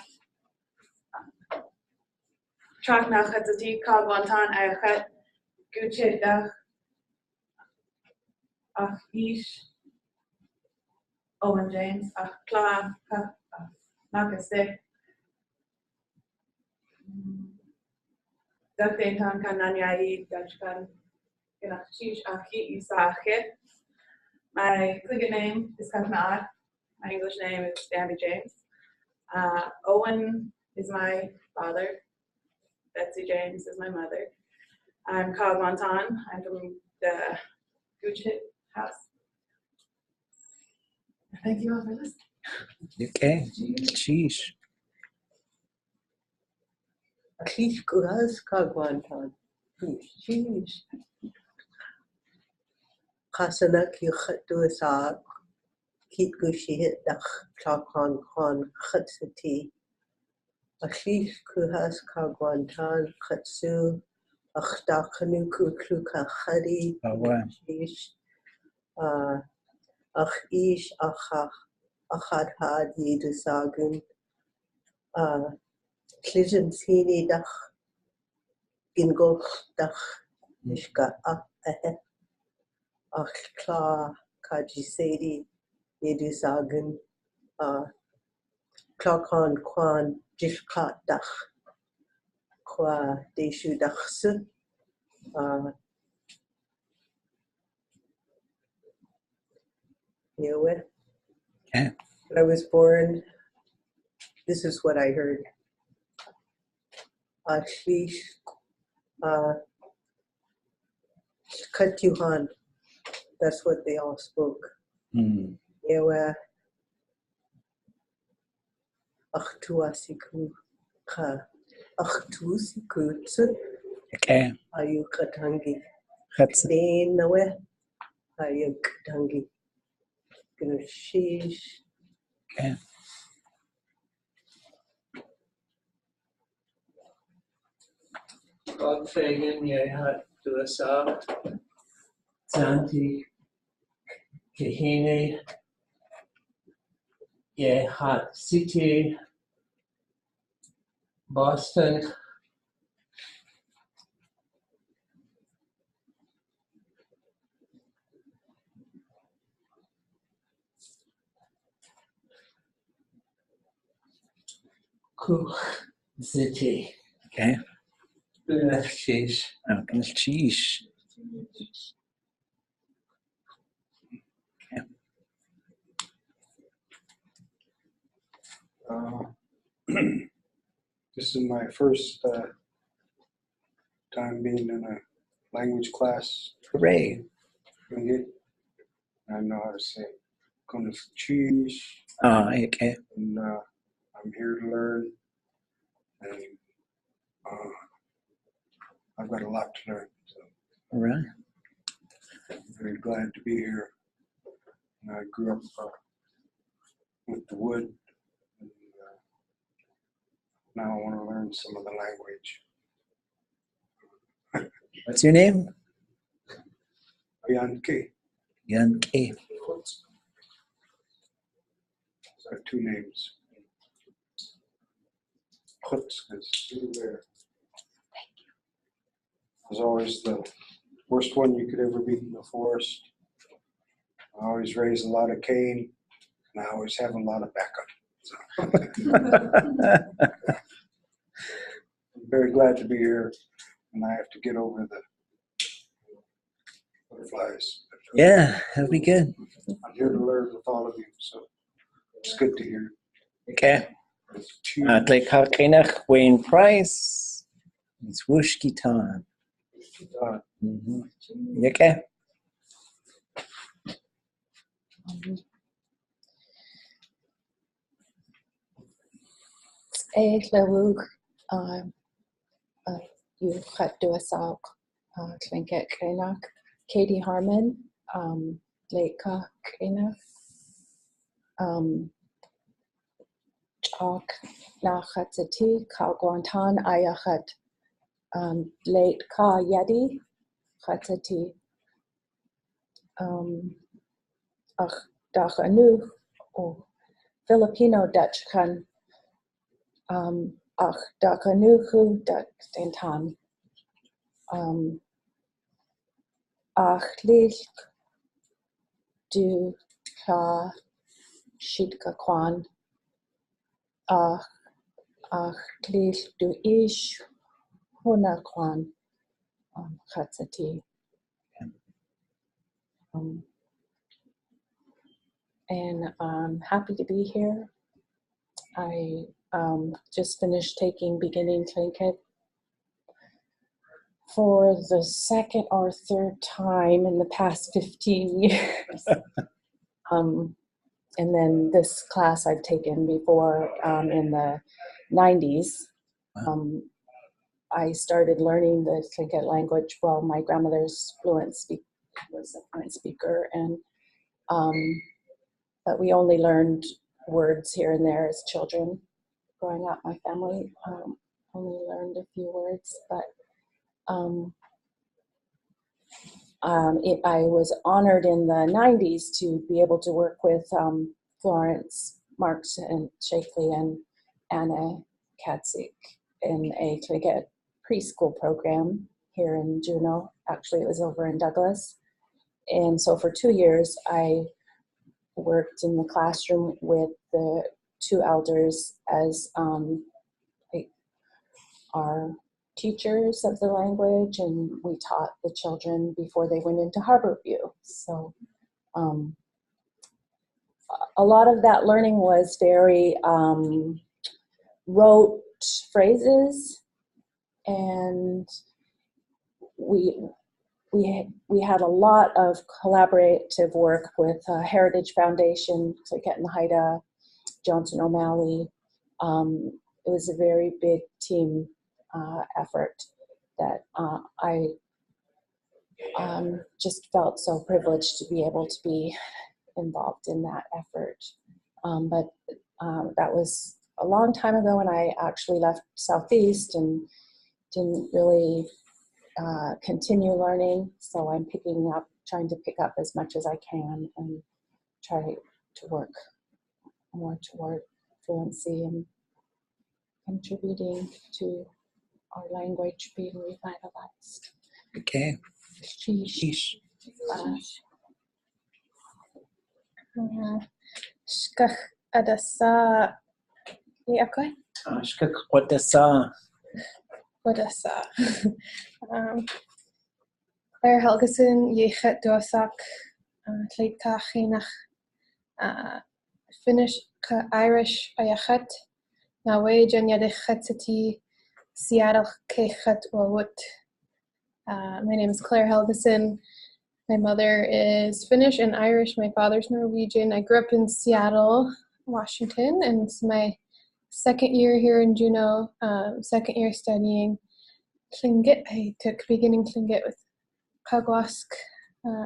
Chakna chatati kagwantan ayachat guchedach achish Owen James achkla nakase daktentan kananyai dachkan inachish achi isachet. My Tlingit name is Kaknaat. My English name is Danby James. Owen is my father. Betsy James is my mother. I'm Kagwantan. I'm from the Guchit house. Thank you all for listening. Okay. Sheesh. Achish Kuras Kagwantan. Sheesh. Kasanak Yuchat Duasak. Kit Gushihit Dach Chakwan Kwan Khatsati. Achish Kuras Kagwantan Khatsu. Achdachanuku Kluka Khadi. Sheesh. Achish Achad Had Yidusagun. Klizentini Dach Gingol Dach Mishka Ahe. Achkla Kajisedi Yidusagun. Klakon Kwan Jishkat Dach Kwa Deshu Dachsu. When I was born, this is what I heard. Ashlish Katyuhan That's what they all spoke. Hmm. Ewa achtuasiku ka achtusiku tsut Okay. ayu katangi. That's Nawe ayu katangi. Gnoshish. okay. God fegen je hat du sagt, Santi Kehine je hat City Boston Ku City. Okay. Sheesh. Okay. Sheesh. This is my first time being in a language class. Hooray. Tlingit. I know how to say Canoes. Okay. And I'm here to learn. And I've got a lot to learn. So All right. I'm very glad to be here. And I grew up with the wood. And, now I want to learn some of the language. What's your name? Yankee. Yankee. So I have two names. Chutz is there. Was always the worst one you could ever beat in the forest. I always raise a lot of cane, and I always have a lot of backup. So. I'm very glad to be here, and I have to get over the butterflies. Yeah, that'll be good. I'm here to learn with all of you, so it's good to hear. Okay. Tlingit Wayne Price. It's Whoosh Gitan. Okay. Lewug, you had do a salk, Tlingit Krenak, Katie Harmon, Leica Krenak, Chalk Nachatzati, Kalguantan Ayachat, Late Ka Yedi, Chatzati, Ach Dachanu, or Filipino Dutch kan, Ach Dachanuhu Dutch Dentan. Ach Lich du Ka Shitka Kwan, Ach Lich du Ish Hoonah Kwan, Chatzati. And I'm happy to be here. I just finished taking beginning Tlingit for the second or third time in the past 15 years. And then this class I've taken before in the 90s. I started learning the Tlingit language. Well, my grandmother's was a fluent speaker, and but we only learned words here and there as children. Growing up, my family only learned a few words, but I was honored in the 90s to be able to work with Florence Marks and Shakely and Anna Katzik in a Tlingit preschool program here in Juneau. Actually, it was over in Douglas. And so for 2 years, I worked in the classroom with the two elders as our teachers of the language, and we taught the children before they went into Harborview. So a lot of that learning was very rote phrases, and we had a lot of collaborative work with Heritage Foundation, Tlingit and Haida, Johnson O'Malley. It was a very big team effort that I just felt so privileged to be able to be involved in that effort. But that was a long time ago, and I actually left Southeast and didn't really continue learning. So I'm trying to pick up as much as I can and try to work more toward fluency and contributing to our language being revitalized. Okay. Sheesh. Shkach adasa. Yeah, okay. Shkach wadasa. Wadasa. Claire Helgeson, Yechet Dosak, Tleika Chinach, Finnish Irish Ayachet, Norwegian Yadichetiti, Seattle Kechet Wawut. My name is Claire Helgeson. My mother is Finnish and Irish. My father's Norwegian. I grew up in Seattle, Washington, and it's my second year here in Juneau, second year studying Tlingit. I took beginning Tlingit with Kagwask,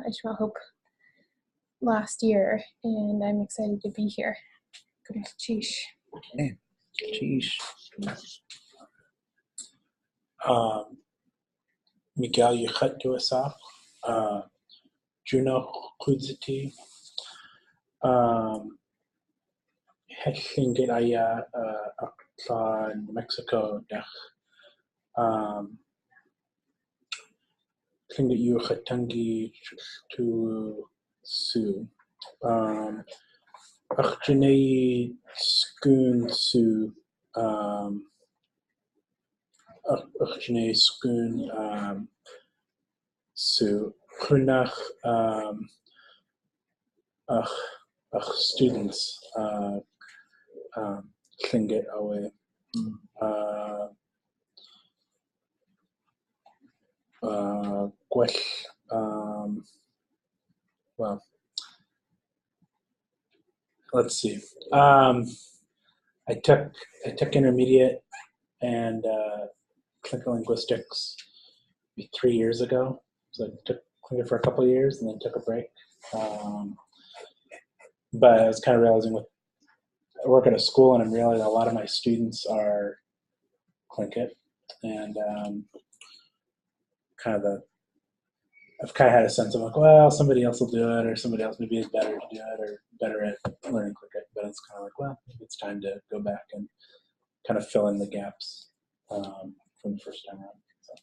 Ishmael Hope last year, and I'm excited to be here. Cheesh. Okay. Cheesh. Miguel Yechet Duasaf, Juno Kludziti, Tlingit Aya, Akla, Mexico, Dech, Tlingit Yuchetangi to Su, Akjane Skun Su, Akjane Skun Su, Krunach, students, Tlingit Awe, Gwell, well, let's see. I took intermediate and clinical linguistics 3 years ago. So I took clinical for a couple of years and then took a break. But I was kind of realizing I work at a school and I'm realizing a lot of my students are Tlingit, and I've kind of had a sense of like, well, somebody else will do it, or somebody else maybe is better to do it, or better at learning Tlingit. But it's kind of like, well, maybe it's time to go back and kind of fill in the gaps from the first time around. So,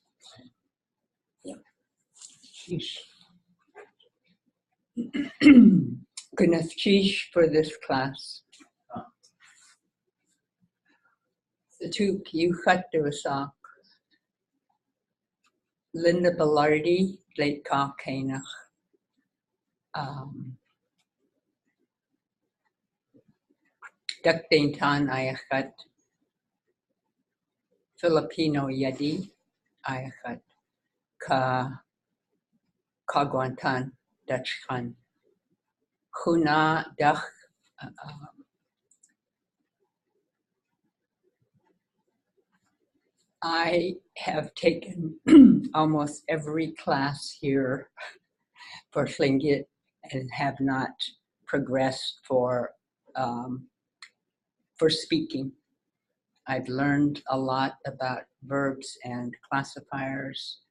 yeah. Sheesh. Goodness, sheesh for this class. Satuk Yuchat Duasak, Linda Bellardi, Late Kanach, Dakdaintan Ayachat, Filipino Yadi Ayachat, Kagwantan Dachkan, Hoonah Dach. I have taken almost every class here for Tlingit and have not progressed for speaking. I've learned a lot about verbs and classifiers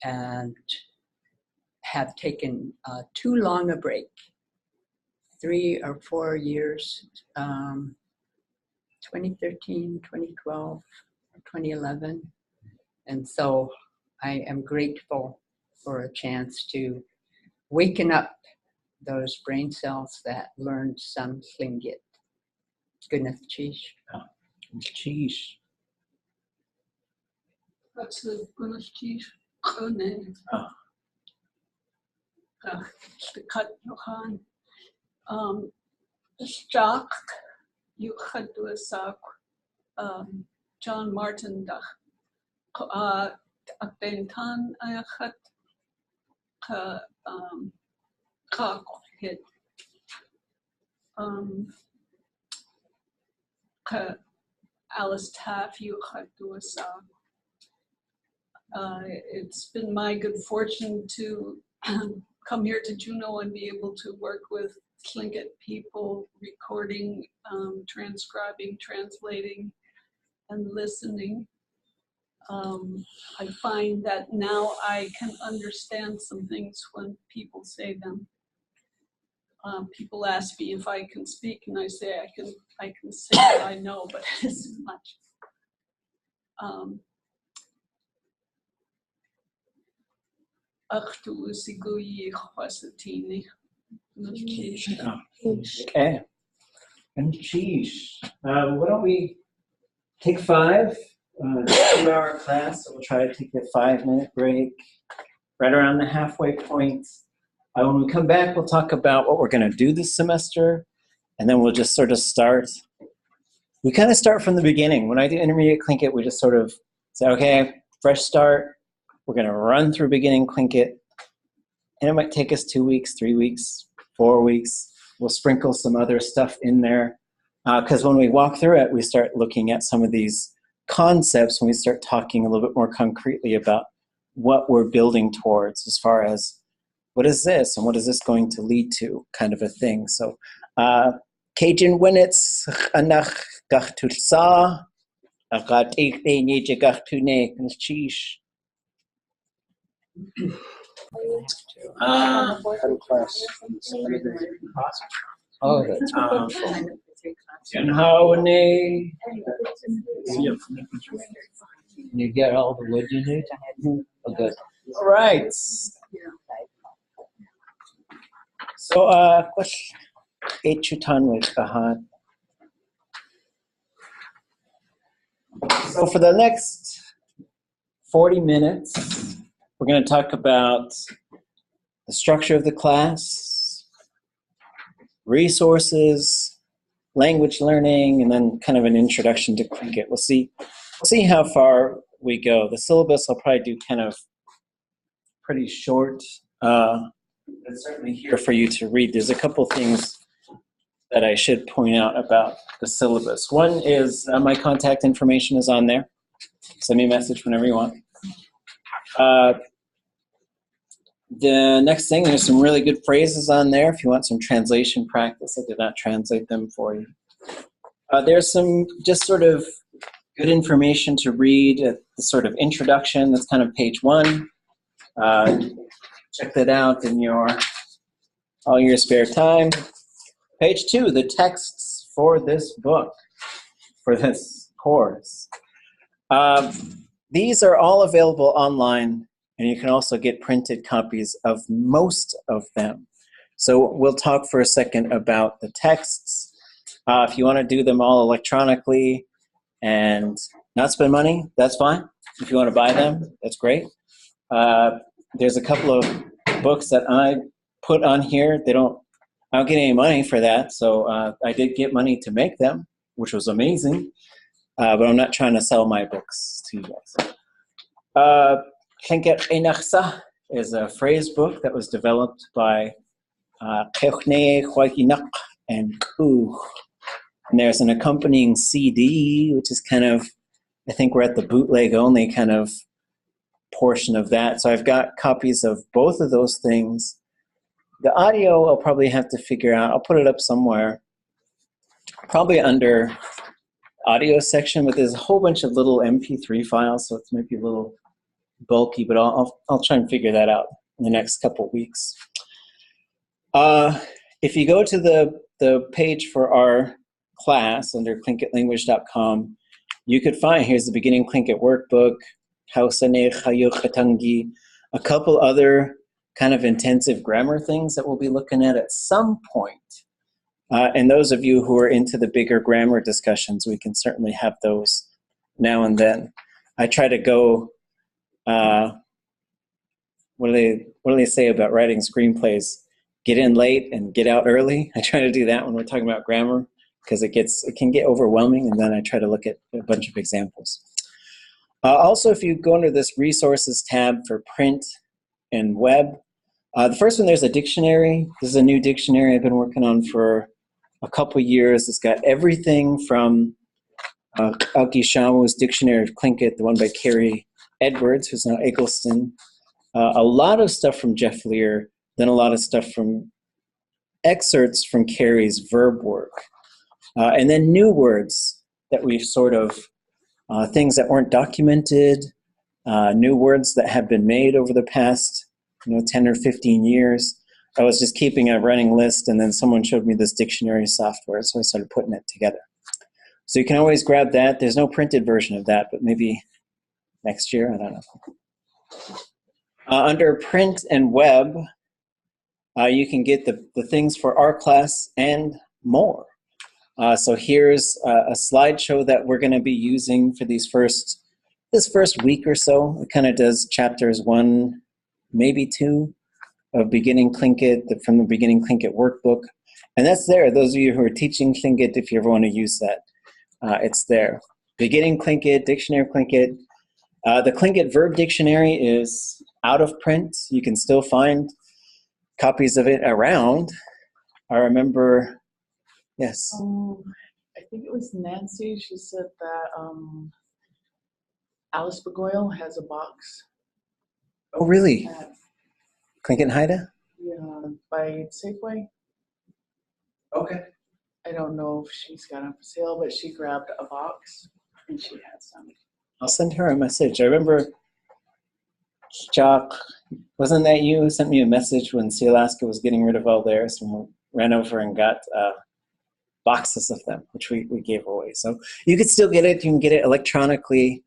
and have taken too long a break, 3 or 4 years, 2013, 2012, 2011. And so I am grateful for a chance to waken up those brain cells that learned some Tlingit. Goodness, cheesh. Cheesh. That's the goodness, cheesh. Name. The cut Rohan. Stock, you had to a sock. John Martin, Akbentan, I had ka kakohit ka Alice Taff Yuchatuasa. It's been my good fortune to come here to Juneau and be able to work with Tlingit people, recording, transcribing, translating, and listening. I find that now I can understand some things when people say them. People ask me if I can speak, and I say I can say what I know, but it isn't much. Okay. And sheesh. Why don't we take 5? 2-hour class, so we'll try to take a 5-minute break right around the halfway point. When we come back, we'll talk about what we're going to do this semester, and then we'll just sort of start. We kind of start from the beginning. When I do intermediate Tlingit, we just sort of say, okay, fresh start. We're going to run through beginning Tlingit, and it might take us 2 weeks, 3 weeks, 4 weeks. We'll sprinkle some other stuff in there, because when we walk through it, we start looking at some of these concepts, when we start talking a little bit more concretely about what we're building towards as far as what is this and what is this going to lead to, kind of a thing. So, Cajun Winnets, Anach Gachtutsa, Agat Ikne Nije Gachtune, Chish. Oh, that's wonderful. And how they You get all the wood you need? Oh, good. all right. So, so for the next 40 minutes, we're going to talk about the structure of the class, resources, language learning, and then kind of an introduction to Tlingit. We'll see how far we go. The syllabus I'll probably do kind of pretty short. It's certainly here for you to read. There's a couple things that I should point out about the syllabus. One is my contact information is on there. Send me a message whenever you want. The next thing, there's some really good phrases on there if you want some translation practice. I did not translate them for you. There's some just sort of good information to read at the sort of introduction. That's kind of page 1. Check that out in all your spare time. Page 2, the texts for this book, for this course. These are all available online, and you can also get printed copies of most of them. So we'll talk for a second about the texts. If you want to do them all electronically and not spend money, that's fine. If you want to buy them, that's great. There's a couple of books that I put on here. I don't get any money for that, so I did get money to make them, which was amazing. But I'm not trying to sell my books to you guys. Tlingit Einachsa is a phrase book that was developed by and Kuh. And there's an accompanying CD, which is kind of, I think we're at the bootleg only kind of portion of that. So I've got copies of both of those things. The audio I'll probably have to figure out. I'll put it up somewhere, probably under audio section, but there's a whole bunch of little MP3 files, so it's maybe a little bulky, but I'll try and figure that out in the next couple of weeks. If you go to the page for our class under tlingitlanguage.com, you could find, here's the beginning Tlingit workbook, a couple other kind of intensive grammar things that we'll be looking at some point. And those of you who are into the bigger grammar discussions, we can certainly have those now and then. I try to go, what do they say about writing screenplays? Get in late and get out early. I try to do that when we're talking about grammar, because it can get overwhelming, and then I try to look at a bunch of examples. Also, if you go under this resources tab for print and web, The first one, there's a dictionary. This is a new dictionary I've been working on for a couple years. It's got everything from Augie Shamu's Dictionary of Tlingit, the one by Carrie Edwards, who's now Eggleston. A lot of stuff from Jeff Lear, then a lot of stuff from excerpts from Carrie's verb work. And then new words that we've sort of, things that weren't documented, new words that have been made over the past 10 or 15 years. I was just keeping a running list, and then someone showed me this dictionary software, so I started putting it together. So you can always grab that. There's no printed version of that, but maybe next year, I don't know. Under print and web, you can get the things for our class and more. So here's a slideshow that we're going to be using for this first week or so. It kind of does chapters 1, maybe 2 of Beginning Tlingit, from the Beginning Tlingit workbook. And that's there. Those of you who are teaching Tlingit, if you ever want to use that, it's there. Beginning Tlingit, Dictionary of Tlingit. The Tlingit Verb Dictionary is out of print. You can still find copies of it around. I remember, yes. I think it was Nancy. She said that Alice Begoyle has a box. Oh, really? Tlingit Haida? Yeah, by Safeway. Okay. I don't know if she's got it for sale, but she grabbed a box and she had some. I'll send her a message. I remember, Jock, wasn't that you who sent me a message when Alaska was getting rid of all theirs, and we ran over and got boxes of them, which we gave away. So you could still get it. You can get it electronically.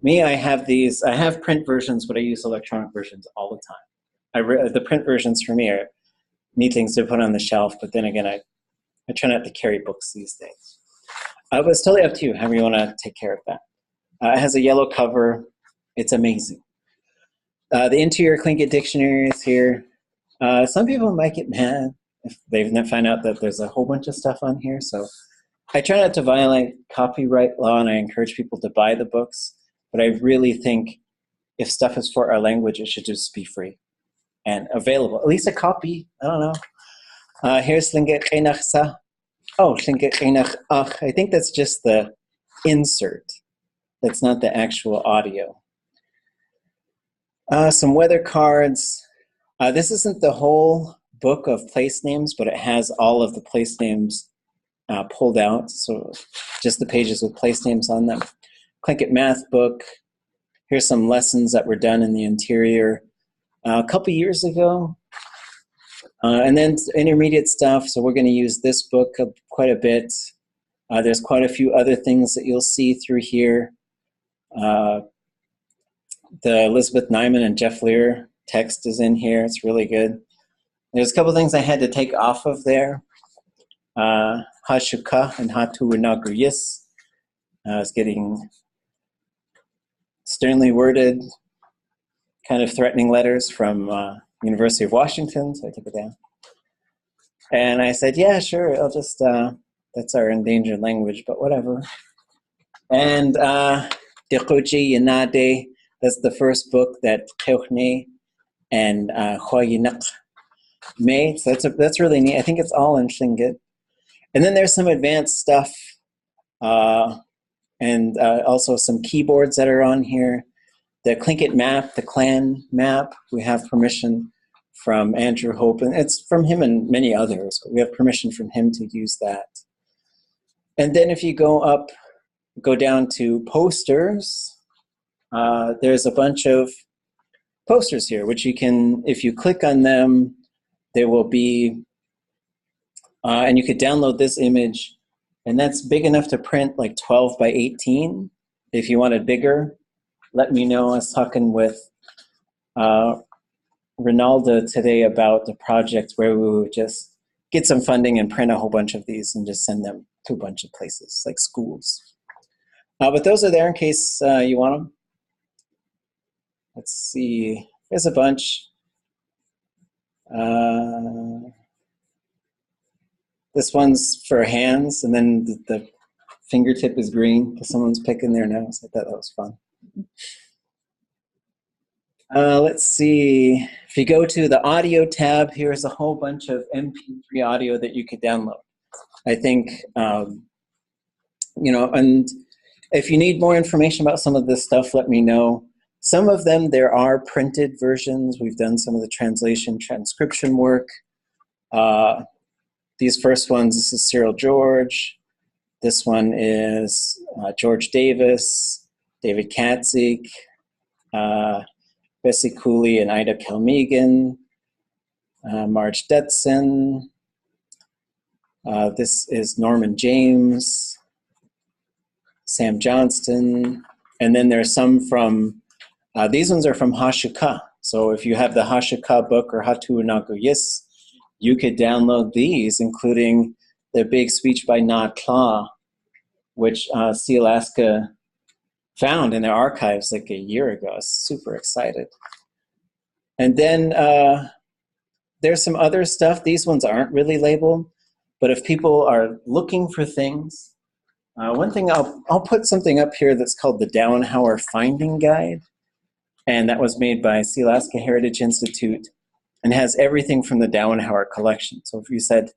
Me, I have print versions, but I use electronic versions all the time. The print versions for me are neat things to put on the shelf, but then again, I try not to carry books these days. But it's totally up to you, however you want to take care of that. It has a yellow cover. It's amazing. The interior Tlingit dictionary is here. Some people might get mad if they find out that there's a whole bunch of stuff on here. So I try not to violate copyright law, and I encourage people to buy the books. But I really think if stuff is for our language, it should just be free and available. At least a copy. I don't know. Here's Tlingit Einach Sa. Oh, Tlingit Einach Ach. I think that's just the insert. That's not the actual audio. Some weather cards. This isn't the whole book of place names, but it has all of the place names pulled out. So just the pages with place names on them. Tlingit math book. Here's some lessons that were done in the interior a couple years ago. And then intermediate stuff. So we're going to use this book quite a bit. There's quite a few other things that you'll see through here. The Elizabeth Nyman and Jeff Lear text is in here. It's really good. There's a couple things I had to take off of there. Hashuka and Hatu Inaguyis. It's getting sternly worded, kind of threatening letters from University of Washington, so I took it down. And I said, yeah, sure, I'll just, that's our endangered language, but whatever. And Dekoji Yanade, that's the first book that Teochne and Hwayinak made. So that's really neat. I think it's all in Tlingit. And then there's some advanced stuff, and also some keyboards that are on here. The Tlingit map, the clan map, we have permission from Andrew Hope, and it's from him and many others, but we have permission from him to use that. And then if you go down to posters, there's a bunch of posters here, which you can, if you click on them, there will be, and you could download this image, and that's big enough to print like 12 by 18. If you want it bigger, let me know. I was talking with Ronaldo today about the project where we would just get some funding and print a whole bunch of these and just send them to a bunch of places, like schools. But those are there in case you want them. Let's see, there's a bunch. This one's for hands, and then the fingertip is green because someone's picking their nose. I thought that was fun. Let's see. If you go to the audio tab, here's a whole bunch of MP3 audio that you could download. I think, and if you need more information about some of this stuff, let me know. Some of them, there are printed versions. We've done some of the translation, transcription work. These first ones, this is Cyril George. This one is George Davis, David Katzik, Bessie Cooley and Ida Kelmegan, Marge Detson. This is Norman James, Sam Johnston, and then there's some from, these ones are from Hashuka. So if you have the Hashuka book or Hatu Naguyis, you could download these, including the big speech by Na Tla, which Sea Alaska found in their archives like a year ago. I was super excited. And then there's some other stuff. These ones aren't really labeled, but if people are looking for things, one thing I'll put something up here that's called the Dowenhower Finding Guide, and that was made by Sea Alaska Heritage Institute and has everything from the Dowenhower collection. So if you said,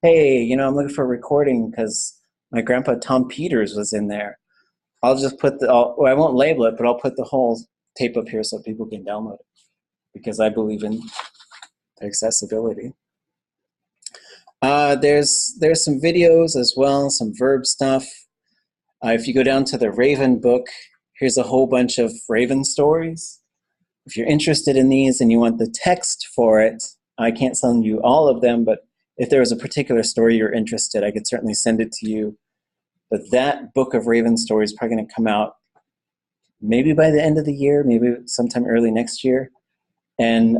hey, I'm looking for a recording because my grandpa Tom Peters was in there, I'll just put I won't label it, but I'll put the whole tape up here so people can download it, because I believe in accessibility. There's some videos as well, some verb stuff. If you go down to the Raven book, here's a whole bunch of Raven stories. If you're interested in these and you want the text for it, I can't send you all of them, but if there was a particular story you're interested, I could certainly send it to you. But that book of Raven stories is probably going to come out maybe by the end of the year, maybe sometime early next year. And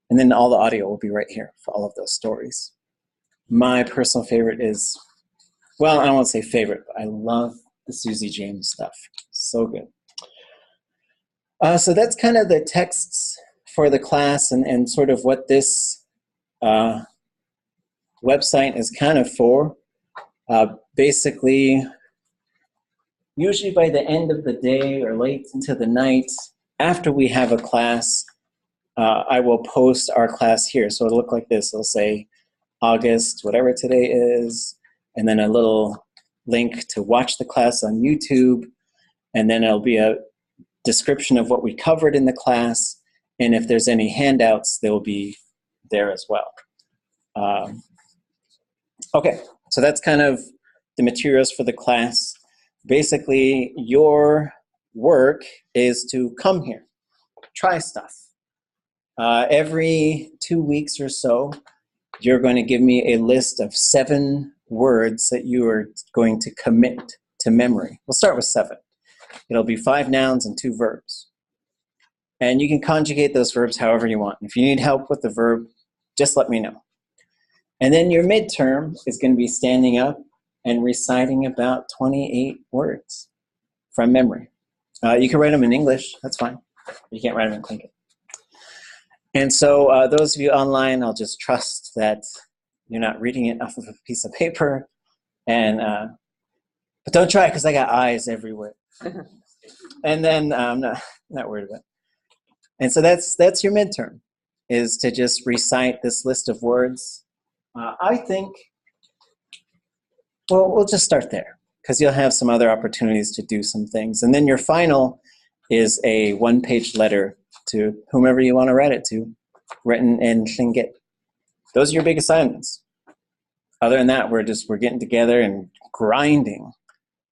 then all the audio will be right here for all of those stories. My personal favorite is, well, I won't say favorite, but I love the Susie James stuff. So good. So that's kind of the texts for the class and sort of what this website is kind of for. Basically, usually by the end of the day or late into the night, after we have a class, I will post our class here. So it'll look like this. It'll say August, whatever today is, and then a little link to watch the class on YouTube, and then it'll be a description of what we covered in the class, and if there's any handouts, they'll be there as well. Okay, so that's kind of the materials for the class. Basically, your work is to come here, try stuff. Every 2 weeks or so, you're going to give me a list of 7 words that you are going to commit to memory. We'll start with 7. It'll be 5 nouns and 2 verbs. And you can conjugate those verbs however you want. If you need help with the verb, just let me know. And then your midterm is going to be standing up and reciting about 28 words from memory. You can write them in English, that's fine. You can't write them in Tlingit. And so those of you online, I'll just trust that you're not reading it off of a piece of paper. And but don't try, because I got eyes everywhere. And then I'm not worried about it. And so that's your midterm, is to just recite this list of words. I think, well, we'll just start there, because you'll have some other opportunities to do some things. And then your final is a 1-page letter to whomever you want to write it to, written in Tlingit. Those are your big assignments. Other than that, we're getting together and grinding,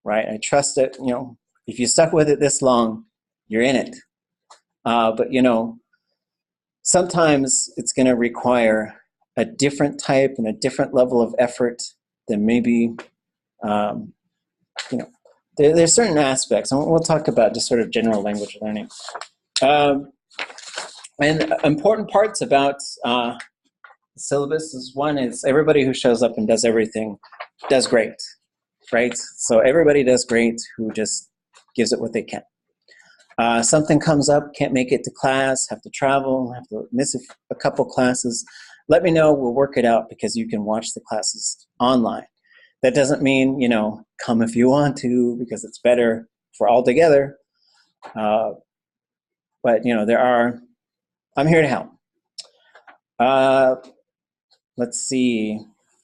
right? I trust it, if you stuck with it this long, you're in it. But sometimes it's going to require a different type and a different level of effort than maybe, there's certain aspects, and we'll talk about just sort of general language learning. And important parts about the syllabus is, one is everybody who shows up and does everything does great, right? So everybody does great who just gives it what they can. Something comes up, can't make it to class, have to travel, have to miss a couple classes, let me know, we'll work it out, because you can watch the classes online. That doesn't mean, come if you want to, because it's better for all together. But, I'm here to help. Let's see.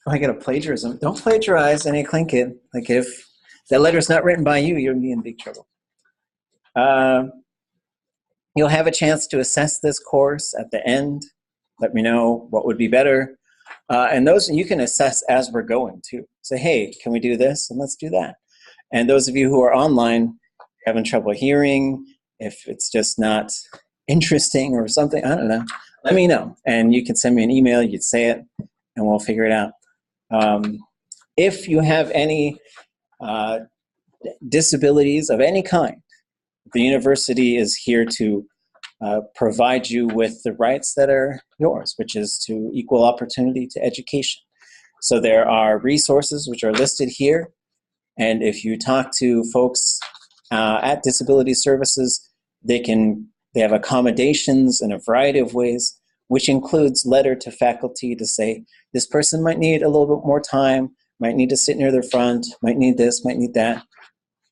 Oh, I got a plagiarism. Don't plagiarize any Tlingit. Like if that letter's not written by you, you'll be in big trouble. You'll have a chance to assess this course at the end. Let me know what would be better. And those you can assess as we're going too. Say, hey, can we do this? And let's do that. And those of you who are online, having trouble hearing, if it's just not interesting or something, I don't know, let me know. And you can send me an email, you'd say it, and we'll figure it out. If you have any disabilities of any kind, the university is here to provide you with the rights that are yours, which is to equal opportunity to education. So there are resources which are listed here, and if you talk to folks at Disability Services, they have accommodations in a variety of ways, which includes letter to faculty to say, this person might need a little bit more time, might need to sit near the front, might need this, might need that.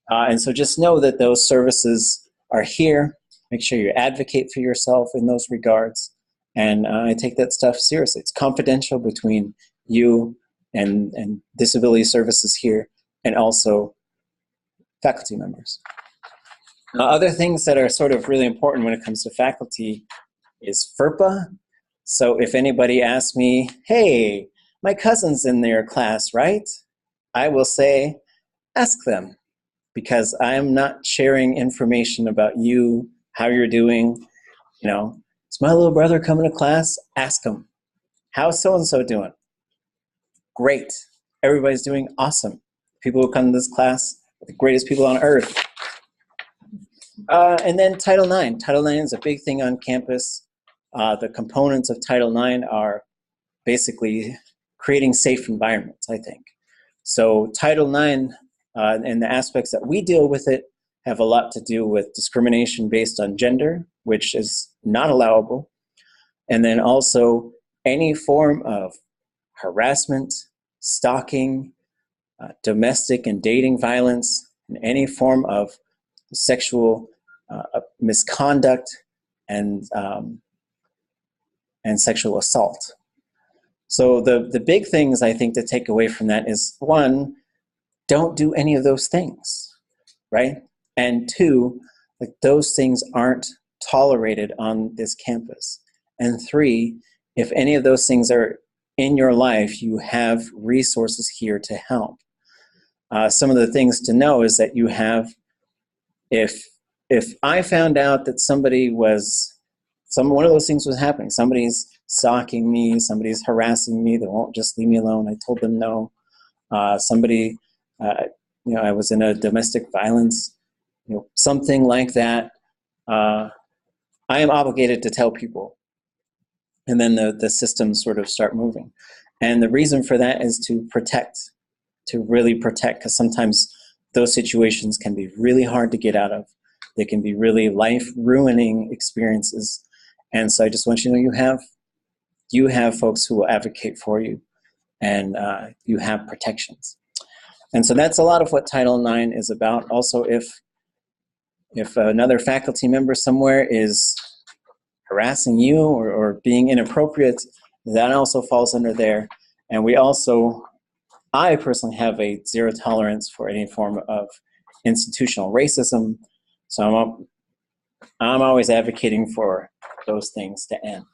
And so just know that those services are here. Make sure you advocate for yourself in those regards. And I take that stuff seriously. It's confidential between you and Disability Services here, and also faculty members. Other things that are sort of really important when it comes to faculty is FERPA. So if anybody asks me, hey, my cousin's in their class, right? I will say, ask them, because I'm not sharing information about you, how you're doing. Is my little brother coming to class? Ask him. How's so-and-so doing? Great. Everybody's doing awesome. People who come to this class are the greatest people on earth. And then Title IX. Title IX is a big thing on campus. The components of Title IX are basically creating safe environments, I think. So Title IX and the aspects that we deal with it have a lot to do with discrimination based on gender, which is not allowable. And then also any form of harassment, stalking, domestic and dating violence, and any form of sexual misconduct and sexual assault. So the big things I think to take away from that is, one, don't do any of those things, right? And two, like those things aren't tolerated on this campus. And three, if any of those things are in your life, you have resources here to help. Some of the things to know is that you have, if I found out that one of those things was happening, somebody's stalking me, somebody's harassing me, they won't just leave me alone, I told them no. I was in a domestic violence, something like that, I am obligated to tell people. And then the systems sort of start moving. And the reason for that is to protect, to really protect, because sometimes those situations can be really hard to get out of. They can be really life-ruining experiences. And so I just want you to know you have folks who will advocate for you, and you have protections. And so that's a lot of what Title IX is about. Also, if another faculty member somewhere is harassing you or being inappropriate, that also falls under there. And I personally have a zero tolerance for any form of institutional racism. So I'm always advocating for those things to end.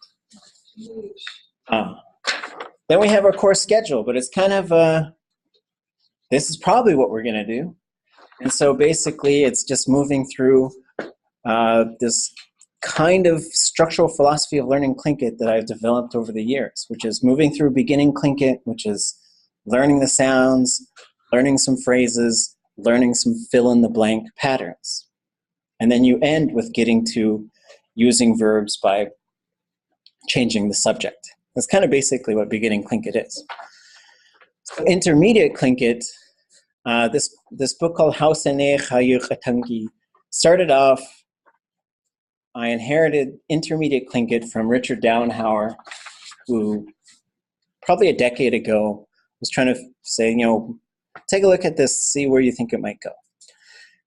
Then we have our course schedule, but it's kind of, this is probably what we're gonna do. And so basically it's just moving through this kind of structural philosophy of learning Tlingit that I've developed over the years, which is moving through beginning Tlingit, which is learning the sounds, learning some phrases, learning some fill-in-the-blank patterns. And then you end with getting to using verbs by changing the subject. That's kind of basically what beginning Tlingit is. So intermediate Tlingit, this book called Hausane Chayuchatangi started off, I inherited intermediate Tlingit from Richard Downhauer, who probably a decade ago was trying to say, take a look at this, see where you think it might go.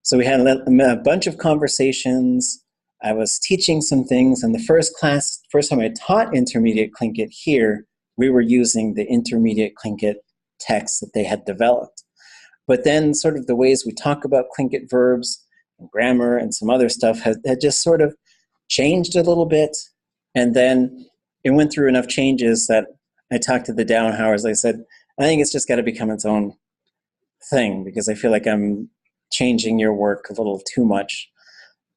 So we had a bunch of conversations. I was teaching some things, and the first time I taught intermediate Tlingit here, we were using the intermediate Tlingit text that they had developed. But then sort of the ways we talk about Tlingit verbs, and grammar, and some other stuff had just sort of changed a little bit. And then it went through enough changes that I talked to the Downhowers. I said, I think it's just got to become its own thing, because I feel like I'm changing your work a little too much.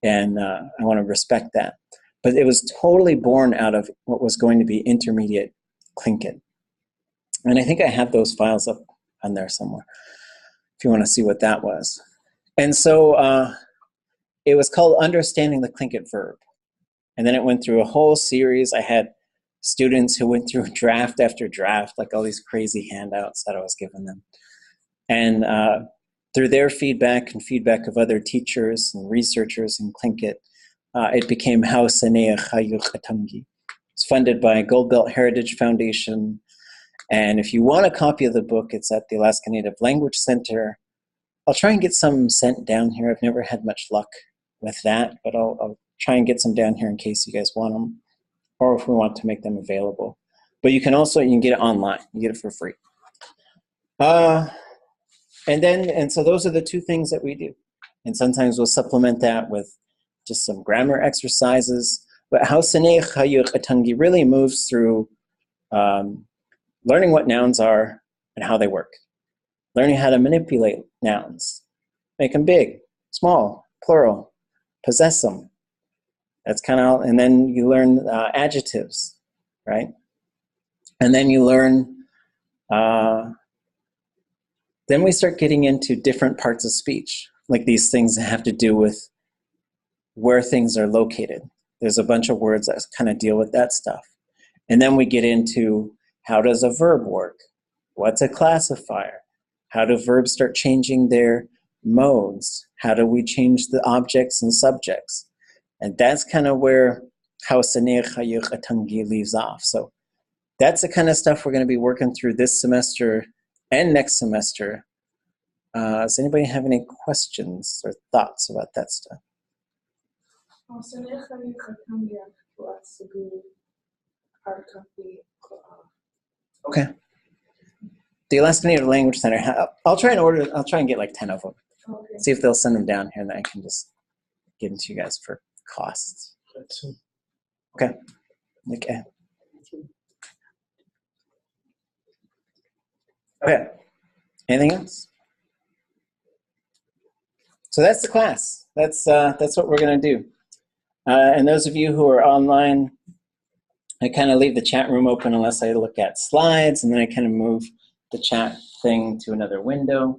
And I want to respect that. But it was totally born out of what was going to be intermediate Tlingit. And I think I have those files up on there somewhere, if you want to see what that was. And so it was called Understanding the Tlingit Verb. And then it went through a whole series. I had students who went through draft after draft, like all these crazy handouts that I was giving them. And through their feedback and feedback of other teachers and researchers in Tlingit, it became Hausanea Chayuchatangi. It's funded by Gold Belt Heritage Foundation. And if you want a copy of the book, it's at the Alaska Native Language Center. I'll try and get some sent down here. I've never had much luck with that, but I'll try and get some down here in case you guys want them, or if we want to make them available. But you can get it online. You get it for free. And so those are the two things that we do. And sometimes we'll supplement that with just some grammar exercises. But Hausaneh Chayuch Atangi really moves through learning what nouns are and how they work. Learning how to manipulate nouns. Make them big, small, plural, possess them. That's kind of, and then you learn adjectives, right? And then you learn, then we start getting into different parts of speech, like these things that have to do with where things are located. There's a bunch of words that kind of deal with that stuff. And then we get into, how does a verb work? What's a classifier? How do verbs start changing their modes? How do we change the objects and subjects? And that's kind of where Hausaneh Chayuch Atangi leaves off. So that's the kind of stuff we're going to be working through this semester and next semester. Does anybody have any questions or thoughts about that stuff? Okay. The Alaska Native Language Center, I'll try and get like 10 of them. Okay. See if they'll send them down here, and then I can just give them to you guys for costs. Okay. Okay. Okay. Anything else? So that's the class. That's what we're going to do. And those of you who are online, I kind of leave the chat room open unless I look at slides, and then I kind of move the chat thing to another window.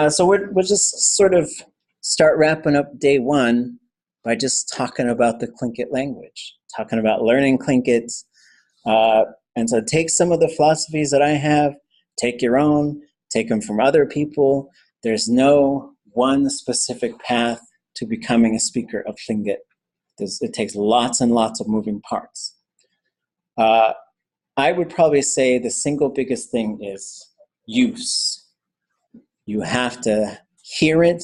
So we'll just sort of start wrapping up day one by just talking about the Tlingit language, talking about learning Tlingit. And so take some of the philosophies that I have, take your own, take them from other people. There's no one specific path to becoming a speaker of Tlingit. It takes lots and lots of moving parts. I would probably say the single biggest thing is use. You have to hear it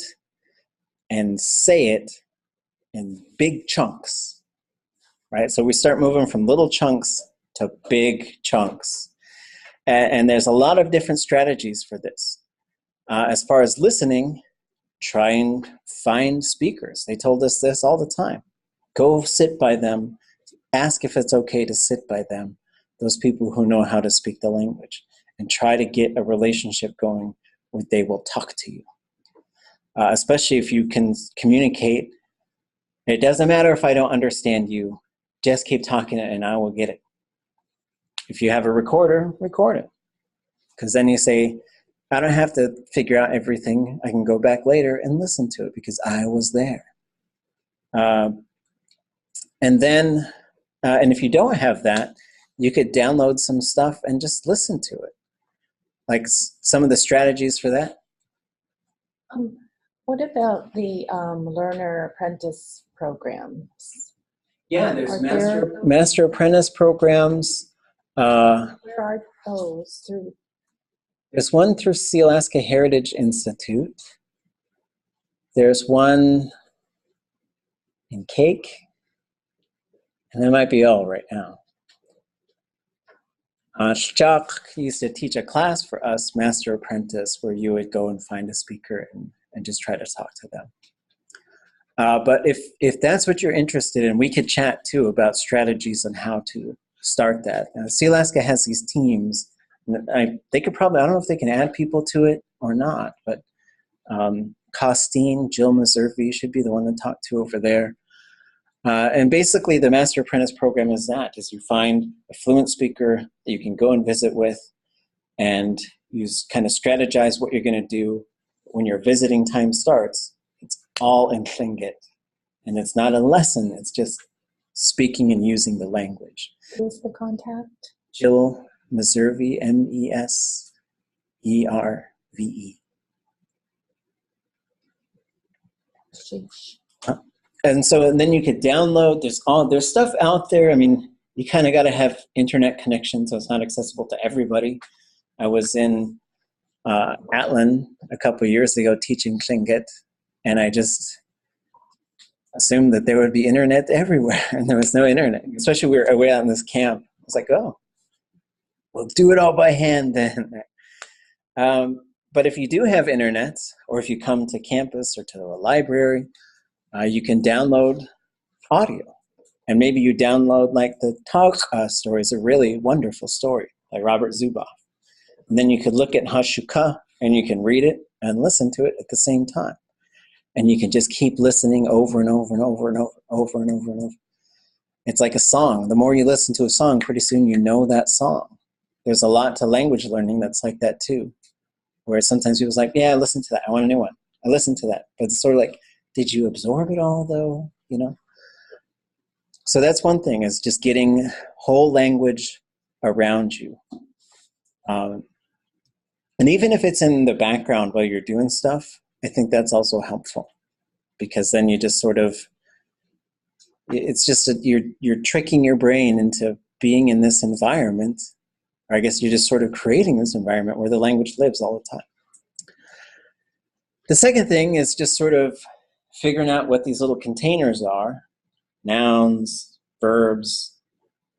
and say it in big chunks, right? So we start moving from little chunks to big chunks. And there's a lot of different strategies for this. As far as listening, try and find speakers. They told us this all the time. Go sit by them. Ask if it's okay to sit by them, those people who know how to speak the language, and try to get a relationship going where they will talk to you. Especially if you can communicate. It doesn't matter if I don't understand you. Just keep talking and I will get it. If you have a recorder, record it. Because then you say, I don't have to figure out everything. I can go back later and listen to it because I was there. And then, and if you don't have that, you could download some stuff and just listen to it. Like some of the strategies for that. What about the learner apprentice programs? Yeah, there's master apprentice programs. Where are those through? There's one through the Alaska Heritage Institute. There's one and cake. And that might be all right now. Shchak used to teach a class for us, Master Apprentice, where you would go and find a speaker and just try to talk to them. But if that's what you're interested in, we could chat too about strategies on how to start that. Sealaska has these teams. They could probably, I don't know if they can add people to it or not, but Costine, Jill Meservey should be the one to talk to over there. And basically the Master Apprentice program is that, is you find a fluent speaker that you can go and visit with, and you kind of strategize what you're going to do. When your visiting time starts, it's all in Tlingit. And it's not a lesson, it's just speaking and using the language. Who's the contact? Jill Meservey, Meserve. And so and then you could download, there's stuff out there. I mean, you kind of got to have internet connection, so it's not accessible to everybody. I was in Atlin a couple of years ago teaching Tlingit, and I just assumed that there would be internet everywhere, and there was no internet, especially we were away out in this camp. I was like, oh, we'll do it all by hand then. But if you do have internet, or if you come to campus or to a library, you can download audio. And maybe you download like the Talk story is a really wonderful story, like Robert Zuboff. And then you could look at Hashuka, and you can read it and listen to it at the same time. And you can just keep listening over and over and over and over and over and over. It's like a song. The more you listen to a song, pretty soon you know that song. There's a lot to language learning that's like that too, where sometimes people's like, yeah, I listened to that. I want a new one. I listened to that. But it's sort of like, did you absorb it all though? You know? So that's one thing, is just getting whole language around you. And even if it's in the background while you're doing stuff, I think that's also helpful, because then you just sort of, it's just you're tricking your brain into being in this environment, or I guess you're just sort of creating this environment where the language lives all the time. The second thing is just sort of figuring out what these little containers are, nouns, verbs,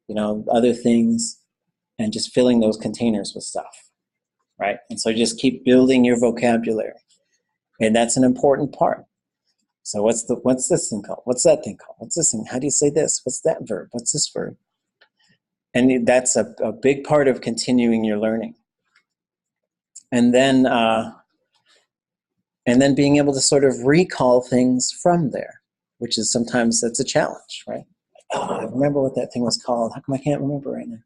other things, and just filling those containers with stuff, right? And so just keep building your vocabulary. And that's an important part. So what's this thing called? What's that thing called? What's this thing? How do you say this? What's that verb? What's this verb? And that's a big part of continuing your learning. And then being able to sort of recall things from there, which is sometimes that's a challenge, right? Oh, I remember what that thing was called. How come I can't remember right now?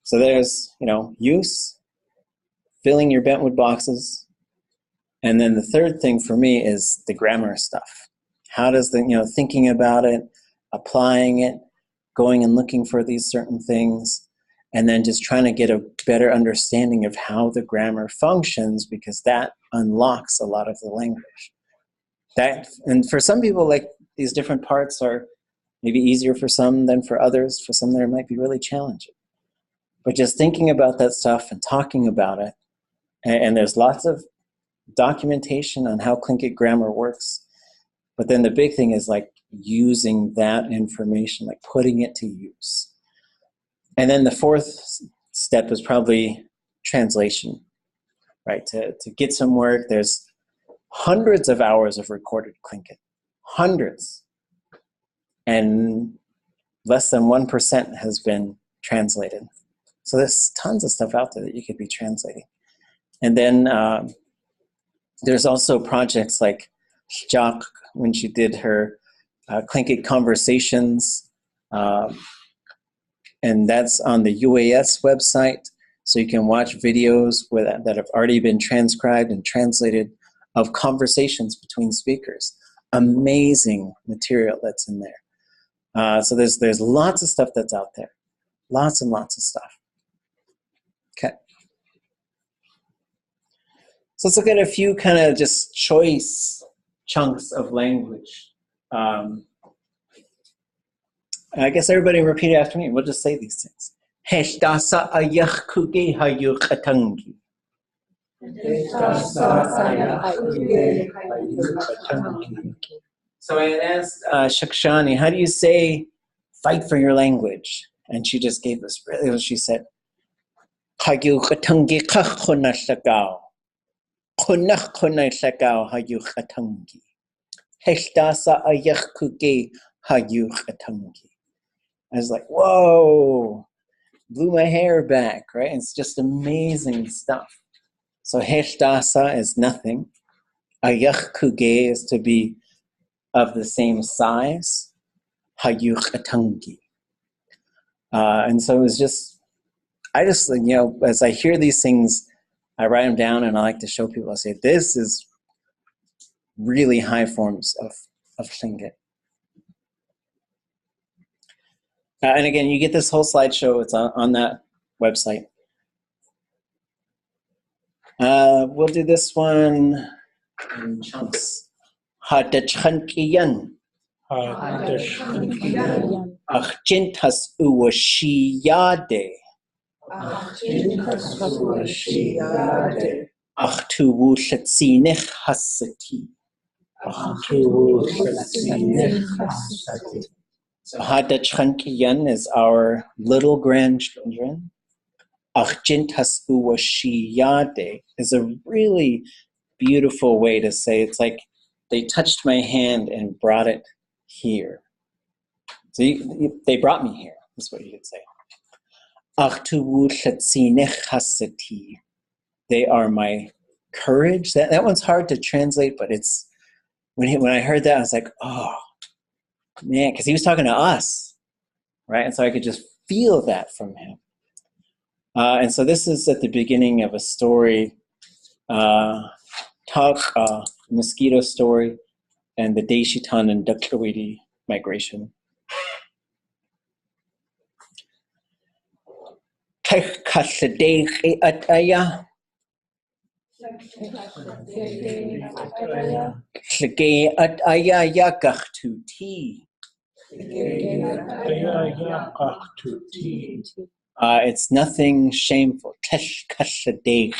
So there's, use, filling your bentwood boxes. And then the third thing for me is the grammar stuff. How does thinking about it, applying it, going and looking for these certain things, and then just trying to get a better understanding of how the grammar functions, because that unlocks a lot of the language. And for some people, like, these different parts are maybe easier for some than for others. For some, they might be really challenging. But just thinking about that stuff and talking about it, and there's lots of documentation on how Tlingit grammar works. But then the big thing is like using that information, like putting it to use. And then the fourth step is probably translation, right? To get some work, there's hundreds of hours of recorded Tlingit, hundreds. And less than 1% has been translated. So there's tons of stuff out there that you could be translating. And then there's also projects like Shchak, when she did her Tlingit conversations, and that's on the UAS website, so you can watch videos that have already been transcribed and translated of conversations between speakers. Amazing material that's in there. So there's lots of stuff that's out there, lots and lots of stuff. Okay. So let's look at a few kind of just choice chunks of language. I guess everybody repeat after me. We'll just say these things. Heshtasa ayach kuge hayuk atangi. So I had asked Shakshani, how do you say fight for your language? And she just gave this really, she said, Hayu katangi kachona shagao. Kunach kunai shagao hayu katangi. Heshtasa ayach kuge hayu katangi. I was like, whoa, blew my hair back, right? It's just amazing stuff. So heshtasa is nothing. Ayach kuge is to be of the same size. Hayu katangi. And so it was just, I just, as I hear these things, I write them down and I like to show people. I say, this is really high forms of Tlingit. And again, you get this whole slideshow. It's on that website. We'll do this one in chunks. Hadachhankiyan. Achjintas uwashiyade. Achtuwu shatsinich hasati. So Hadachhankiyan is our little grandchildren. Achjintas uwashiyade is a really beautiful way to say it's like they touched my hand and brought it here. So they brought me here, is what you could say. Achtuwu shatsinich hasati. They are my courage. That one's hard to translate, but it's when I heard that, I was like, oh man, because he was talking to us, right? And so I could just feel that from him. And so this is at the beginning of a story, mosquito story, and the Deshitan and Duklawidi migration. It's nothing shameful. Kashadech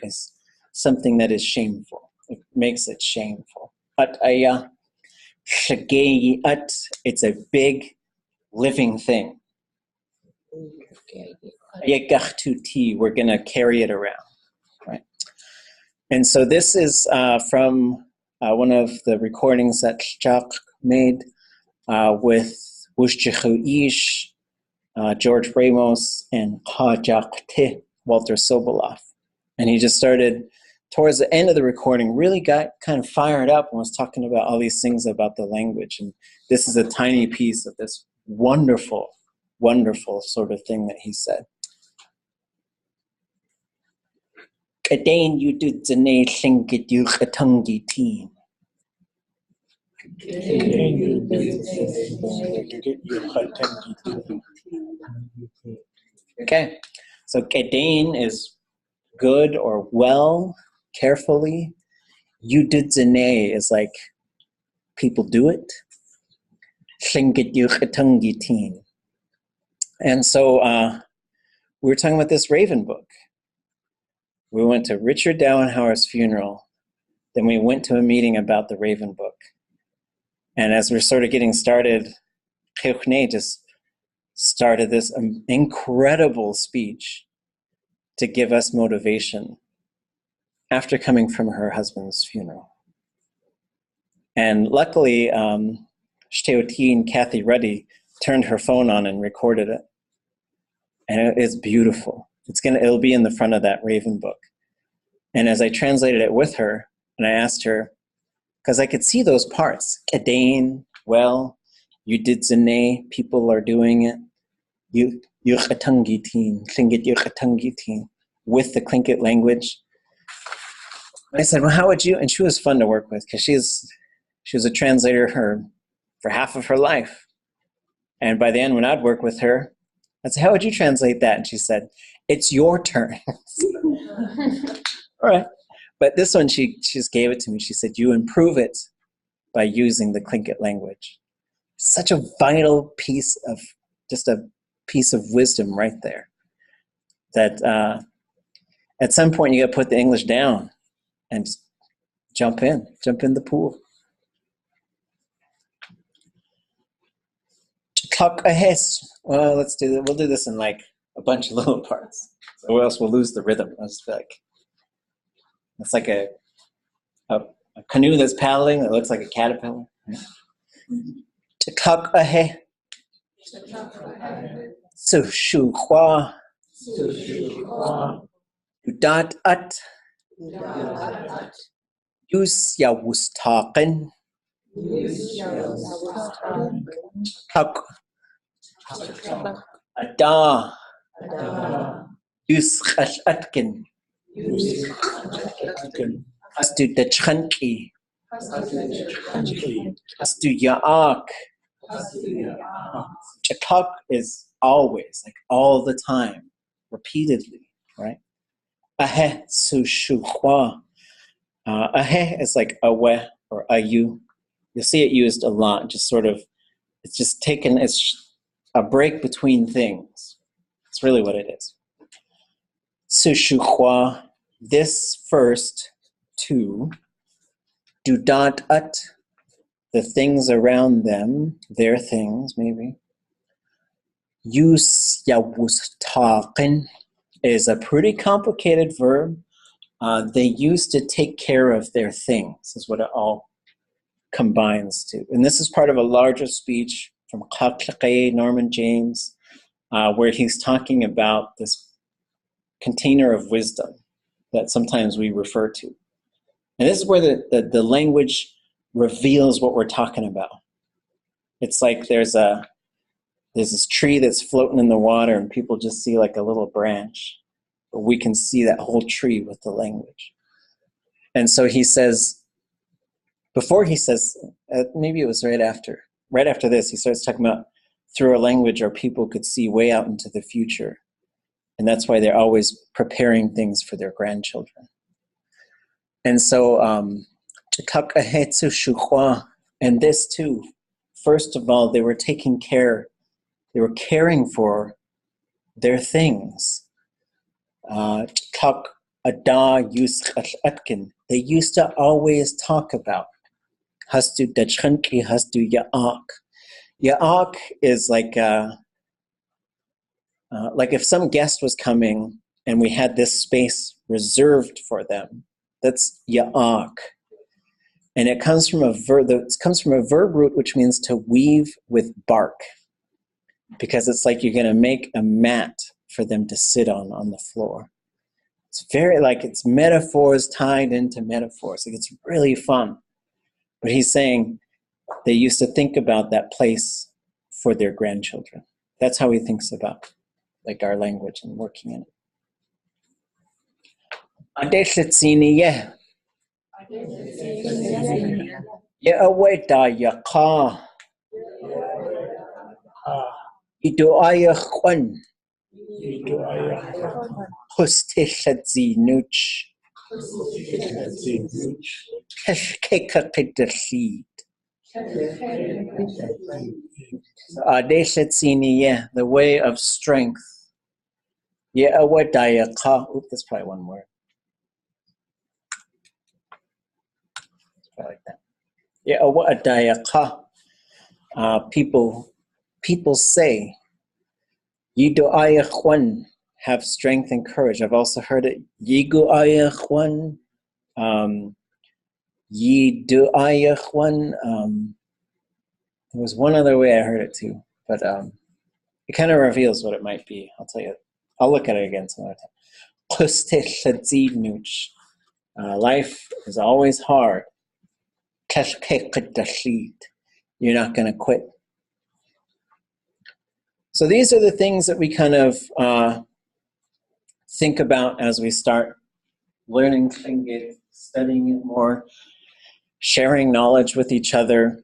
is something that is shameful. It makes it shameful. Ataya, shagei it's a big living thing. Yegachtuti, we're going to carry it around, right? And so this is from one of the recordings that Chak made with Wushchichu Ish, George Ramos, and Hajakte, Walter Sobolov. And he just started, towards the end of the recording, really got kind of fired up and was talking about all these things about the language. And this is a tiny piece of this wonderful, wonderful sort of thing that he said. Kadain you do zane Tlingit you katungi teen. Okay, so Kadain is good or well, carefully. You did zane is like people do it. Tlingit you katungi teen. And so we were talking about this Raven book. We went to Richard Dowenhauer's funeral. Then we went to a meeting about the Raven book. And as we're sort of getting started, Hoonah just started this incredible speech to give us motivation after coming from her husband's funeral. And luckily, Shteoti and Kathy Ruddy turned her phone on and recorded it. And it is beautiful. It'll be in the front of that Raven book. And as I translated it with her, and I asked her, because I could see those parts. Kadain, well, you did zane, people are doing it. You katungitin, Tlingit you katungitin, with the Tlingit language. I said, well, how would you? And she was fun to work with because she was a translator for half of her life. And by the end, when I'd work with her, I said, how would you translate that? And she said, it's your turn. All right. But this one, she just gave it to me. She said, you improve it by using the Tlingit language. Such a vital piece of wisdom right there. That at some point you got to put the English down and just jump in the pool. Well, let's do that. We'll do this in like a bunch of little parts. Or else we'll lose the rhythm. I'll just be like, it's like a canoe that's paddling that looks like a caterpillar. Chakakahe. Sushuhua. Udat at. Yus yawustaken. Kak. Ada. Yus atkin. Astu dachanki. Astu yaak. Chakak is always, like all the time, repeatedly, right? Ahe sushuhua. Ahe is like awe or ayu. You'll see it used a lot, just sort of, it's just taken, it's a break between things. That's really what it is. Sushuhua, this first two, dudat at, the things around them, their things maybe. Yus yawustaqin is a pretty complicated verb. They used to take care of their things, is what it all combines to. And this is part of a larger speech from Norman James, where he's talking about this container of wisdom that sometimes we refer to. And this is where the language reveals what we're talking about. It's like there's this tree that's floating in the water and people just see like a little branch, but we can see that whole tree with the language. And so he says, before he says, maybe it was right after this, he starts talking about through our language our people could see way out into the future. And that's why they're always preparing things for their grandchildren. And so, and this too, first of all, they were taking care, they were caring for their things. They used to always talk about hastu dachhanki hastu yaak. Yaak is like if some guest was coming and we had this space reserved for them, that's yaak. And it comes from a verb root which means to weave with bark, because it's like you're going to make a mat for them to sit on the floor. It's very like it's metaphors tied into metaphors. Like it's really fun. But he's saying they used to think about that place for their grandchildren. That's how he thinks about like our language and working in it. Adeshatsiniye. Ya'aweta yaqa. Idu'ayakwan. Hustishatzinuch. Keshkekakidashid. Adeshatsiniye, the way of strength. Ya'aweta yaqa. Oop, that's probably one word. Like that. People say, Yidu ayachwan, have strength and courage. I've also heard it, Yigu ayachwan, Yidu ayachwan. There was one other way I heard it too, but it kind of reveals what it might be. I'll tell you. I'll look at it again some other time. Life is always hard. You're not going to quit. So these are the things that we kind of think about as we start learning Tlingit, studying it more, sharing knowledge with each other.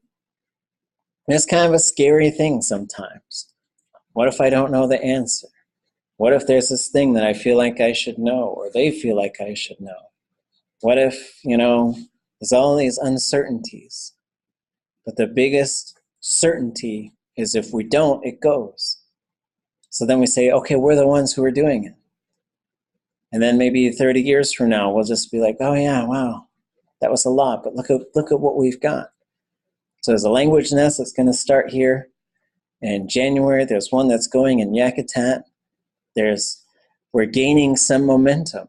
And it's kind of a scary thing sometimes. What if I don't know the answer? What if there's this thing that I feel like I should know, or they feel like I should know? What if, there's all these uncertainties. But the biggest certainty is if we don't, it goes. So then we say, okay, we're the ones who are doing it. And then maybe 30 years from now, we'll just be like, oh yeah, wow, that was a lot, but look at what we've got. So there's a language nest that's going to start here. in January. There's one that's going in Yakutat. We're gaining some momentum.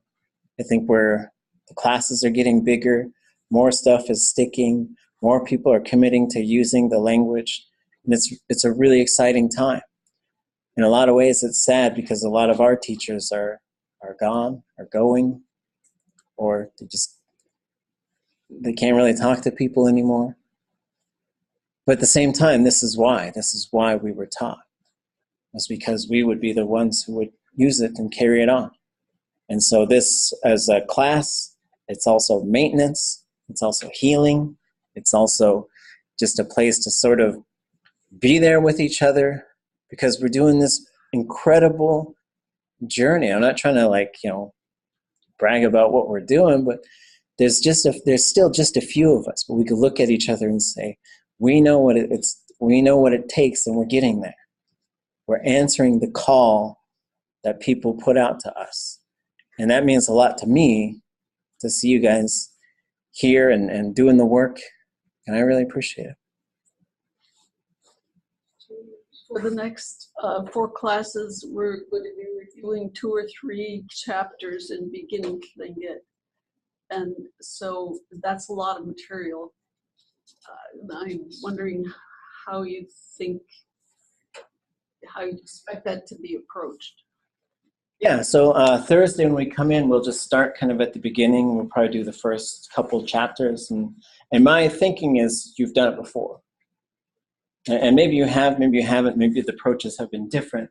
I think the classes are getting bigger, more stuff is sticking, more people are committing to using the language, and it's a really exciting time. In a lot of ways, it's sad because a lot of our teachers are gone, are going, or they can't really talk to people anymore. But at the same time, this is why we were taught. It's because we would be the ones who would use it and carry it on. And so this, as a class, it's also maintenance, it's also healing, it's also just a place to sort of be there with each other, because we're doing this incredible journey. I'm not trying to brag about what we're doing, but there's still just a few of us, but we could look at each other and say, we know what it takes, and we're getting there. We're answering the call that people put out to us. And that means a lot to me to see you guys here and doing the work, and I really appreciate it. For the next 4 classes, we're going to be reviewing 2 or 3 chapters in beginning Tlingit. And so that's a lot of material. I'm wondering how you expect that to be approached. Yeah, so Thursday when we come in, we'll just start kind of at the beginning. We'll probably do the first couple chapters. And my thinking is you've done it before. And maybe you have, maybe you haven't, maybe the approaches have been different.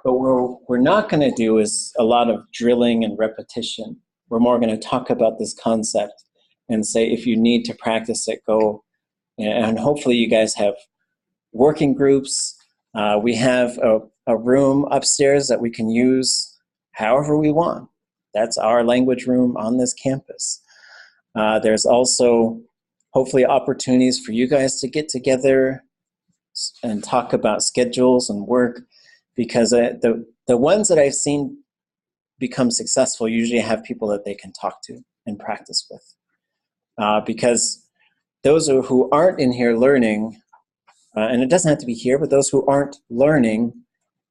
But what we're not going to do is a lot of drilling and repetition. We're more going to talk about this concept and say, if you need to practice it, go. And hopefully you guys have working groups. We have a room upstairs that we can use however we want. That's our language room on this campus. There's also hopefully opportunities for you guys to get together and talk about schedules and work, because the ones that I've seen become successful usually have people that they can talk to and practice with. Because those who aren't in here learning, and it doesn't have to be here, but those who aren't learning,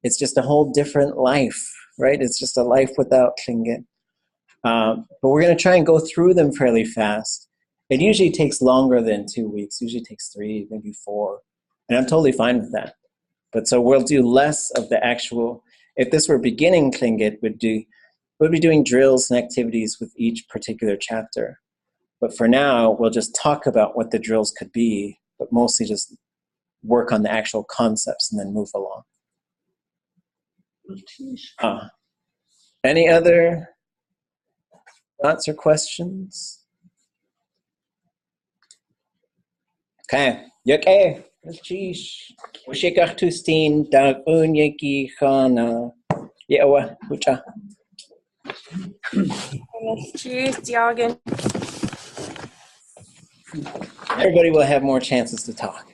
it's just a whole different life, right? It's just a life without Tlingit. But we're going to try and go through them fairly fast. It usually takes longer than 2 weeks. It usually takes 3, maybe 4. And I'm totally fine with that. But so we'll do less of the actual, if this were beginning Tlingit, we'll be doing drills and activities with each particular chapter. But for now, we'll just talk about what the drills could be, but mostly just work on the actual concepts and then move along. Any other thoughts or questions? Okay, okay. Cheesh. Ushikach tustin dag unyeki khana. Yewa, hucha. Cheers, Jorgen. Everybody will have more chances to talk.